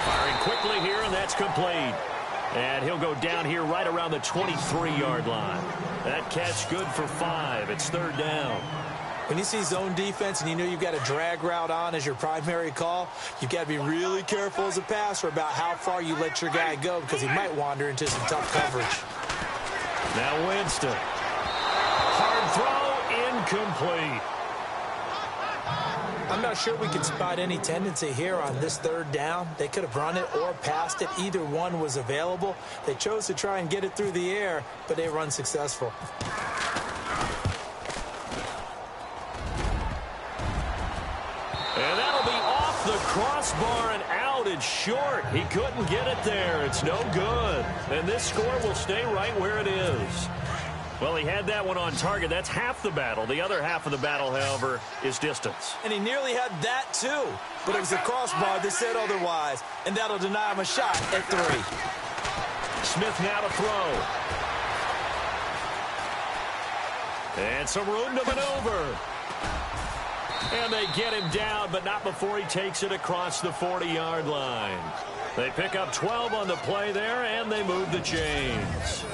Firing quickly here, and that's complete. And he'll go down here right around the 23-yard line. That catch good for 5. It's 3rd down. When you see zone defense and you know you've got a drag route on as your primary call, you've got to be really careful as a passer about how far you let your guy go because he might wander into some tough coverage. Now Winston. Hard throw, incomplete. I'm not sure we can spot any tendency here on this 3rd down. They could have run it or passed it. Either one was available. They chose to try and get it through the air, but they were unsuccessful. And that'll be off the crossbar and out. It's short. He couldn't get it there. It's no good. And this score will stay right where it is. Well, he had that one on target. That's half the battle. The other half of the battle, however, is distance. And he nearly had that, too. But it was the crossbar that said otherwise. And that'll deny him a shot at 3. Smith now to throw. And some room to maneuver. And they get him down, but not before he takes it across the 40-yard line. They pick up 12 on the play there, and they move the chains.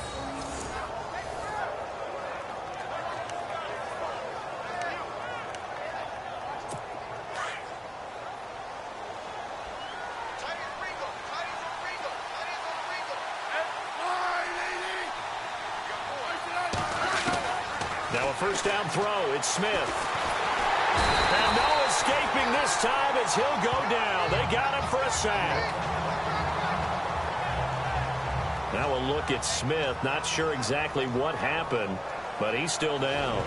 Now a 1st down throw. It's Smith. And no escaping this time as he'll go down. They got him for a sack. Now a look at Smith. Not sure exactly what happened, but he's still down.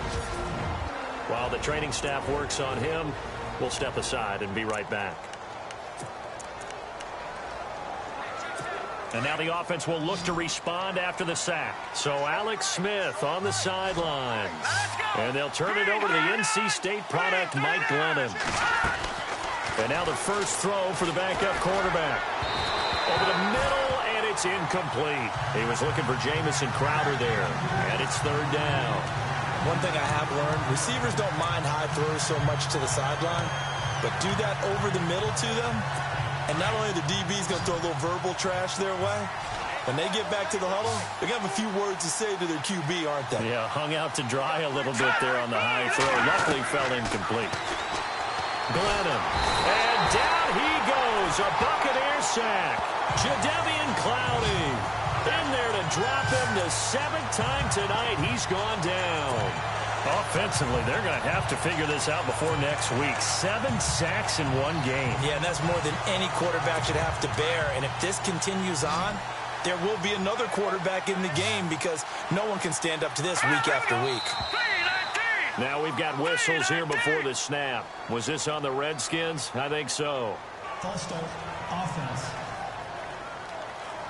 While the training staff works on him, we'll step aside and be right back. And now the offense will look to respond after the sack. So Alex Smith on the sidelines. And they'll turn it over to the NC State product, Mike Glennon. And now the first throw for the backup quarterback. Over the middle, and it's incomplete. He was looking for Jamison Crowder there. And it's 3rd down. One thing I have learned, receivers don't mind high throws so much to the sideline, but do that over the middle to them. And not only the DB's going to throw a little verbal trash their way, when they get back to the huddle, they're going to have a few words to say to their QB, aren't they? Yeah, hung out to dry a little bit there on the high throw. Luckily fell incomplete. Glennon. And down he goes. A Buccaneer sack. Jadeveon Clowney in there to drop him the 7th time tonight. He's gone down. Offensively, they're going to have to figure this out before next week. 7 sacks in one game. Yeah, and that's more than any quarterback should have to bear. And if this continues on, there will be another quarterback in the game because no one can stand up to this week after week. Now we've got whistles here before the snap. Was this on the Redskins? I think so. False start, offense.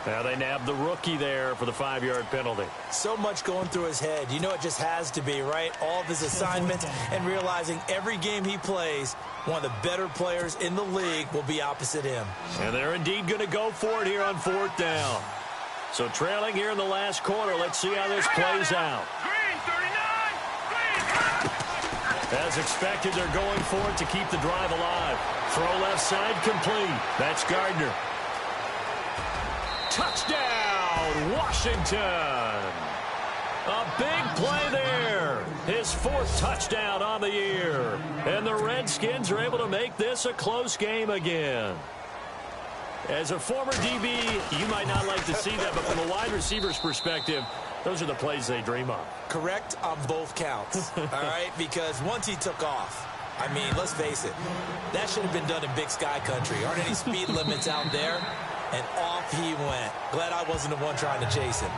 Now they nabbed the rookie there for the 5-yard penalty. So much going through his head. You know it just has to be, right? All of his assignments and realizing every game he plays, one of the better players in the league will be opposite him. And they're indeed going to go for it here on 4th down. So trailing here in the last quarter. Let's see how this plays out. As expected, they're going for it to keep the drive alive. Throw left side complete. That's Gardner. Touchdown, Washington. A big play there. His 4th touchdown on the year. And the Redskins are able to make this a close game again. As a former DB, you might not like to see that, but from a wide receiver's perspective, those are the plays they dream of. Correct on both counts, all right? Because once he took off, I mean, let's face it, that should have been done in Big Sky Country. Aren't any speed limits out there? And off he went. Glad I wasn't the one trying to chase him.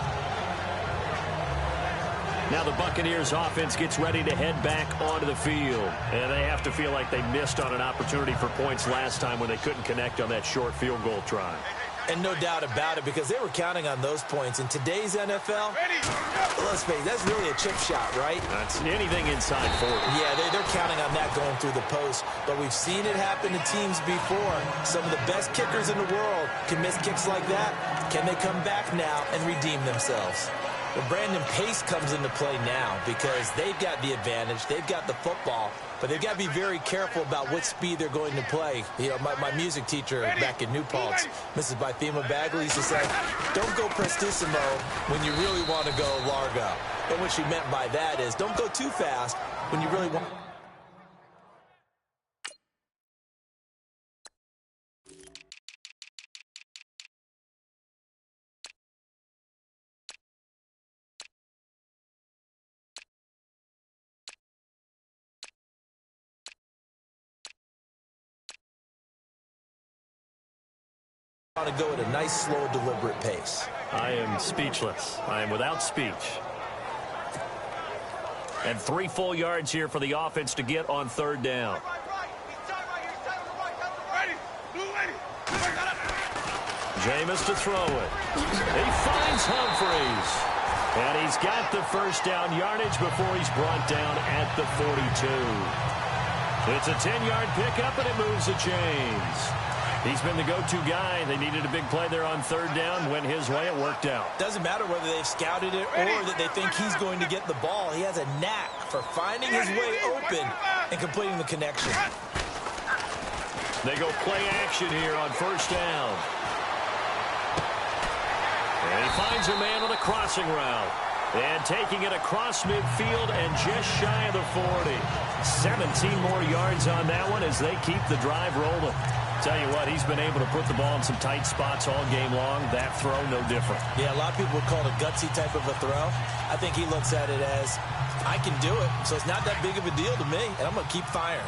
Now the Buccaneers offense gets ready to head back onto the field. And they have to feel like they missed on an opportunity for points last time when they couldn't connect on that short field goal try. And no doubt about it, because they were counting on those points. In today's NFL, let's face it, that's really a chip shot, right? That's anything inside 40. Yeah, they're counting on that going through the post. But we've seen it happen to teams before. Some of the best kickers in the world can miss kicks like that. Can they come back now and redeem themselves? Well, Brandon, pace comes into play now because they've got the advantage. They've got the football, but they've got to be very careful about what speed they're going to play. You know, my music teacher back in New Paltz, Mrs. Bythema Bagley, used to say, don't go prestissimo when you really want to go largo. And what she meant by that is don't go too fast when you really want. To go at a nice, slow, deliberate pace. I am speechless. I am without speech. And 3 full yards here for the offense to get on 3rd down. Jameis to throw it. He finds Humphreys. And he's got the 1st down yardage before he's brought down at the 42. It's a 10-yard pickup, and it moves the chains. He's been the go-to guy. They needed a big play there on 3rd down. Went his way. It worked out. Doesn't matter whether they've scouted it or that they think he's going to get the ball. He has a knack for finding his way open and completing the connection. They go play action here on 1st down. And he finds a man on a crossing route. And taking it across midfield and just shy of the 40. 17 more yards on that one as they keep the drive rolling. Tell you what, he's been able to put the ball in some tight spots all game long. That throw, no different. Yeah, a lot of people would call it a gutsy type of a throw. I think he looks at it as, I can do it, so it's not that big of a deal to me, and I'm going to keep firing.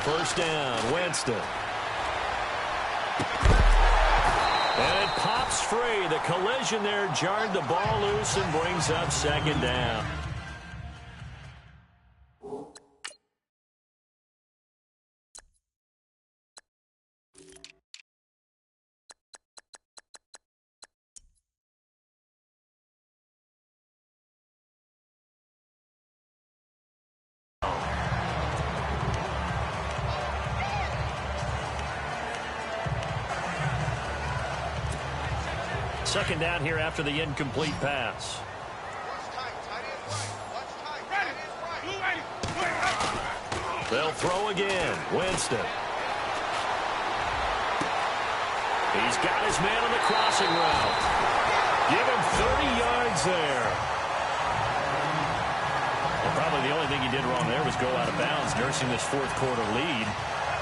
First down, Winston. And it pops free. The collision there jarred the ball loose and brings up 2nd down. Second down here after the incomplete pass. They'll throw again. Winston. He's got his man on the crossing route. Give him 30 yards there. And probably the only thing he did wrong there was go out of bounds, nursing this fourth-quarter lead.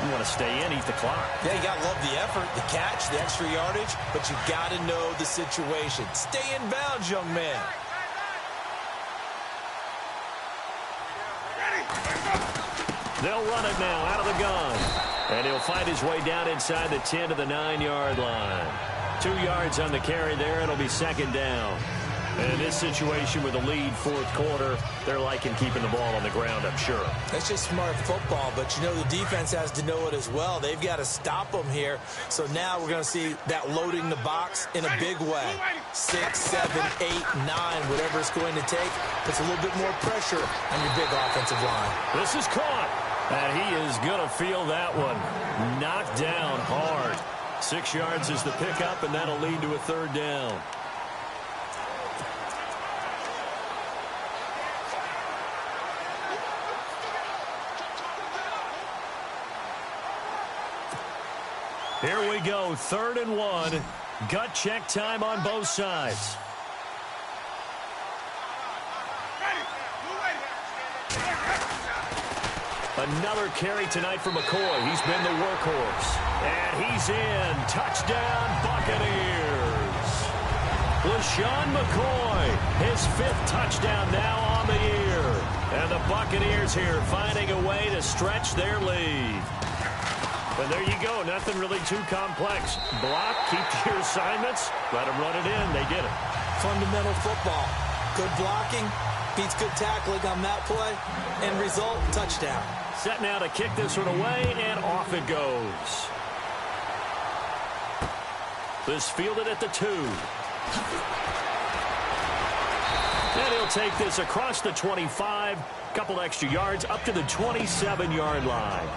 You want to stay in, eat the clock. Yeah, you got to love the effort, the catch, the extra yardage, but you got to know the situation. Stay in bounds, young man. They'll run it now out of the gun. And he'll find his way down inside the 10 to the 9-yard line. 2 yards on the carry there. It'll be second down. And in this situation with a lead fourth quarter, they're liking keeping the ball on the ground, I'm sure. That's just smart football, but you know the defense has to know it as well. They've got to stop them here. So now we're going to see that loading the box in a big way. 6, 7, 8, 9, whatever it's going to take, puts a little bit more pressure on your big offensive line. This is caught, and he is going to feel that one. Knocked down hard. 6 yards is the pickup, and that'll lead to a third down. Here we go, 3rd and 1. Gut check time on both sides. Another carry tonight for McCoy. He's been the workhorse. And he's in. Touchdown, Buccaneers. LaShawn McCoy, his 5th touchdown now on the year. And the Buccaneers here finding a way to stretch their lead. And there you go. Nothing really too complex. Block, keep to your assignments, let them run it in. They did it. Fundamental football. Good blocking beats good tackling on that play. End result, touchdown. Set now to kick this one away, and off it goes. This fielded at the 2. And he'll take this across the 25. Couple extra yards up to the 27-yard line.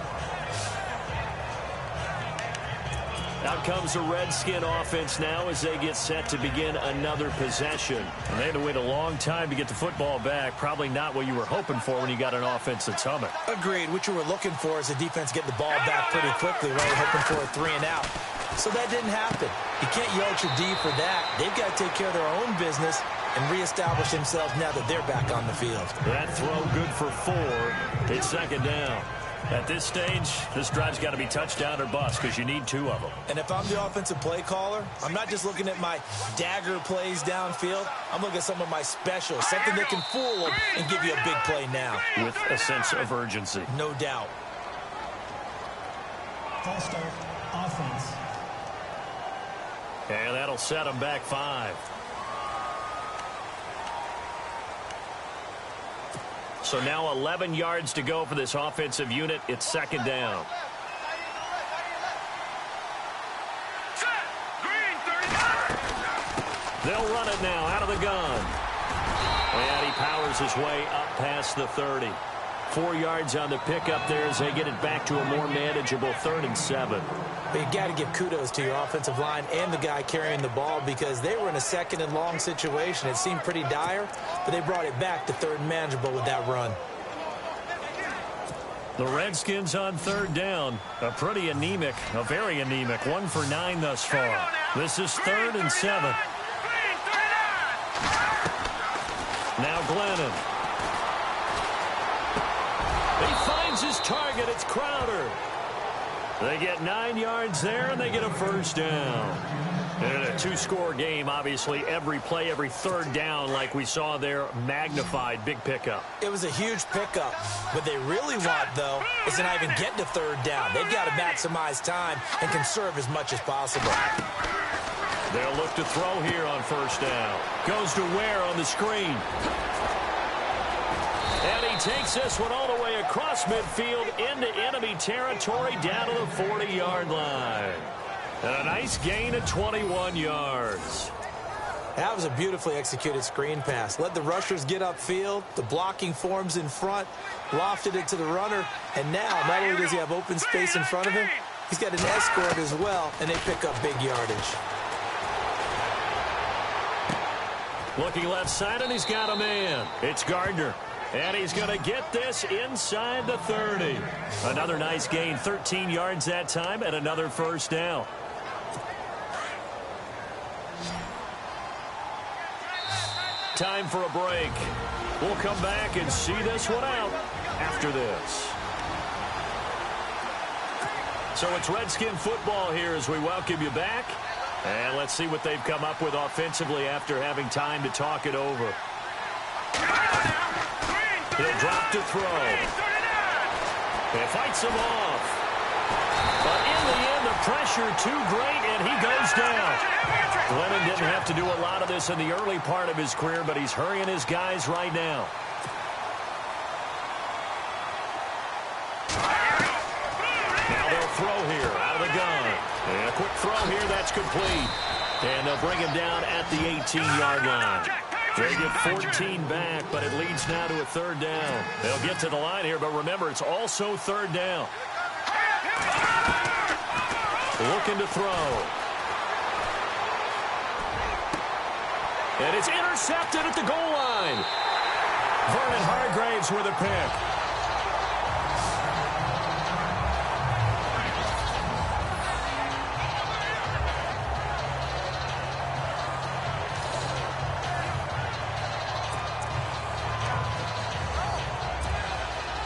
Out comes the Redskin offense now as they get set to begin another possession. And they had to wait a long time to get the football back. Probably not what you were hoping for when you got an offense that's humming. Agreed. What you were looking for is the defense getting the ball back pretty quickly, right? Hoping for a 3 and out. So that didn't happen. You can't yell at your D for that. They've got to take care of their own business and reestablish themselves now that they're back on the field. That throw good for 4. It's second down. At this stage, this drive's got to be touchdown or bust because you need 2 of them. And if I'm the offensive play caller, I'm not just looking at my dagger plays downfield. I'm looking at some of my specials, something that can fool them and give you a big play now. With a sense of urgency. No doubt. False start, offense. And that'll set them back 5. So now 11 yards to go for this offensive unit. It's second down. They'll run it now out of the gun. And he powers his way up past the 30. 4 yards on the pickup there as they get it back to a more manageable 3rd and 7. But you got to give kudos to your offensive line and the guy carrying the ball because they were in a 2nd and long situation. It seemed pretty dire, but they brought it back to 3rd and manageable with that run. The Redskins on 3rd down. A pretty anemic, a very anemic. 1 for 9 thus far. This is 3rd and 7. Now Glennon. He finds his target. It's Crowder. They get 9 yards there, and they get a first down. And a 2-score game, obviously. Every play, every 3rd down, like we saw there, magnified. Big pickup. It was a huge pickup. What they really want, though, is to not even get to 3rd down. They've got to maximize time and conserve as much as possible. They'll look to throw here on first down. Goes to Ware on the screen. And he takes this one all the way across midfield into enemy territory down to the 40-yard line. And a nice gain of 21 yards. That was a beautifully executed screen pass. Let the rushers get upfield. The blocking forms in front. Lofted it to the runner. And now, not only does he have open space in front of him, he's got an escort as well, and they pick up big yardage. Looking left side, and he's got a man. It's Gardner. And he's going to get this inside the 30. Another nice gain, 13 yards that time, and another first down. time for a break. We'll come back and see this one out after this. So it's Redskin football here as we welcome you back. And let's see what they've come up with offensively after having time to talk it over. He'll drop to throw. And fights him off. But in the end, the pressure too great, and he goes down. Glennon didn't have to do a lot of this in the early part of his career, but he's hurrying his guys right now. Now they'll throw here out of the gun. And a quick throw here, that's complete. And they'll bring him down at the 18-yard line. They get 14 back, but it leads now to a third down. They'll get to the line here, but remember, it's also third down. Looking to throw. And it's intercepted at the goal line. Vernon Hargraves with a pick.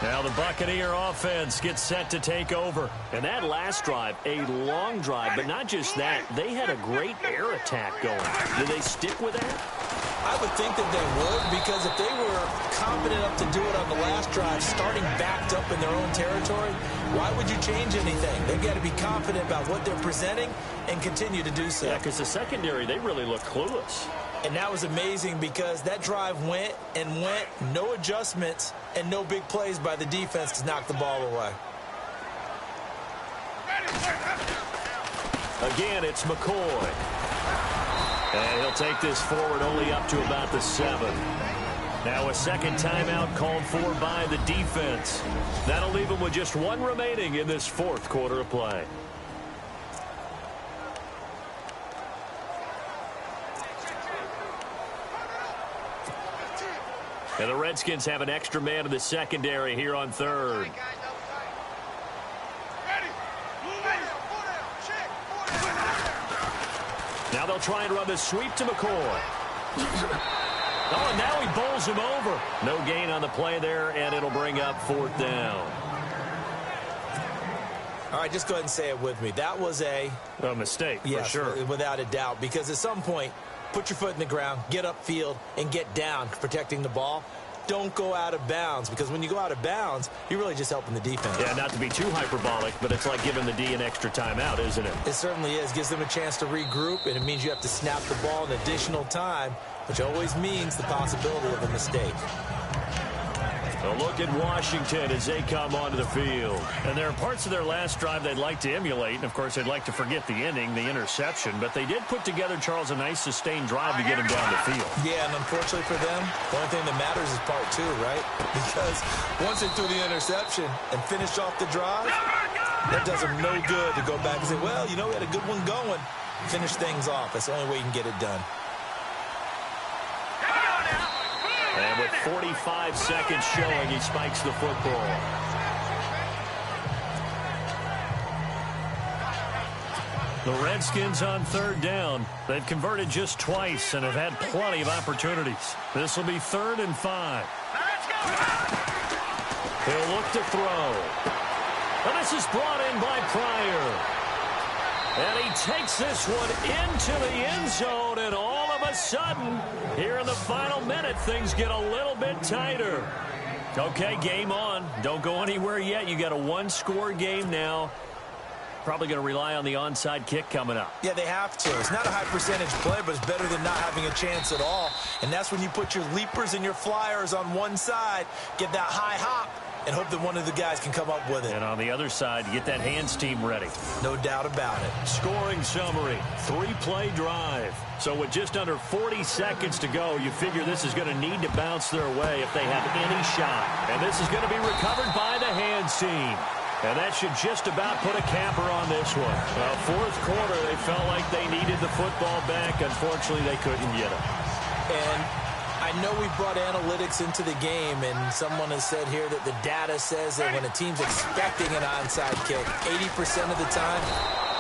Now the Buccaneer offense gets set to take over. And that last drive, a long drive, but not just that. They had a great air attack going. Do they stick with that? I would think that they would, because if they were confident enough to do it on the last drive, starting backed up in their own territory, why would you change anything? They've got to be confident about what they're presenting and continue to do so. Yeah, because the secondary, they really look clueless. And that was amazing because that drive went and went, no adjustments, and no big plays by the defense to knock the ball away. Again, it's McCoy. And he'll take this forward only up to about the 7. Now a second timeout called for by the defense. That'll leave him with just one remaining in this fourth quarter of play. And the Redskins have an extra man in the secondary here on third. Now they'll try and run the sweep to McCoy. Oh, and now he bowls him over. No gain on the play there, and it'll bring up fourth down. All right, just go ahead and say it with me. That was a mistake, yes, for sure. Without a doubt, because at some point, put your foot in the ground, get upfield, and get down, protecting the ball. Don't go out of bounds, because when you go out of bounds, you're really just helping the defense. Yeah, not to be too hyperbolic, but it's like giving the D an extra timeout, isn't it? It certainly is. Gives them a chance to regroup, and it means you have to snap the ball in additional time, which always means the possibility of a mistake. A look at Washington as they come onto the field. And there are parts of their last drive they'd like to emulate. And, of course, they'd like to forget the ending, the interception. But they did put together, Charles, a nice sustained drive to get him down the field. Yeah, and unfortunately for them, the only thing that matters is part 2, right? Because once they threw the interception and finished off the drive, that does them no good to go back and say, well, you know, we had a good one going. Finish things off. That's the only way you can get it done. And with 45 seconds showing, he spikes the football. The Redskins on third down. They've converted just twice and have had plenty of opportunities. This will be 3rd and 5. He'll look to throw. And this is brought in by Pryor. And he takes this one into the end zone, and all of a sudden, here in the final minute, things get a little bit tighter. Okay, game on. Don't go anywhere yet. You got a one-score game now. Probably going to rely on the onside kick coming up. Yeah, they have to. It's not a high percentage play, but it's better than not having a chance at all. And that's when you put your leapers and your flyers on one side, get that high hop, and hope that one of the guys can come up with it. And on the other side, get that hands team ready. No doubt about it. Scoring summary, 3-play drive. So with just under 40 seconds to go, you figure this is going to need to bounce their way if they have any shot. And this is going to be recovered by the hands team. And that should just about put a capper on this one. Fourth quarter, they felt like they needed the football back. Unfortunately, they couldn't get it. And I know we brought analytics into the game, and someone has said here that the data says that when a team's expecting an onside kick, 80% of the time,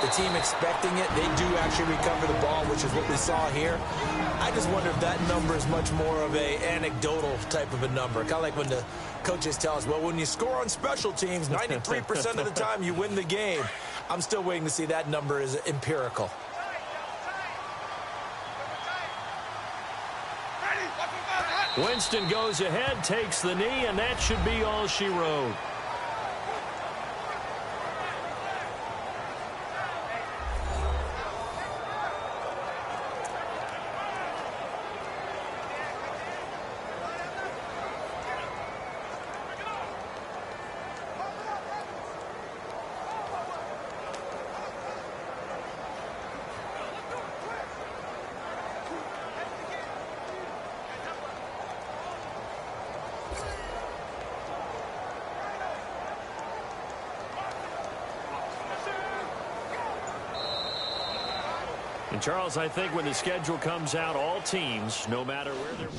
the team expecting it, they do actually recover the ball, which is what we saw here. I just wonder if that number is much more of a anecdotal type of a number. Kind of like when the coaches tell us, well, when you score on special teams, 93% of the time you win the game. I'm still waiting to see that number is empirical. Winston goes ahead, takes the knee, and that should be all she wrote. And Charles, I think when the schedule comes out, all teams, no matter where they're...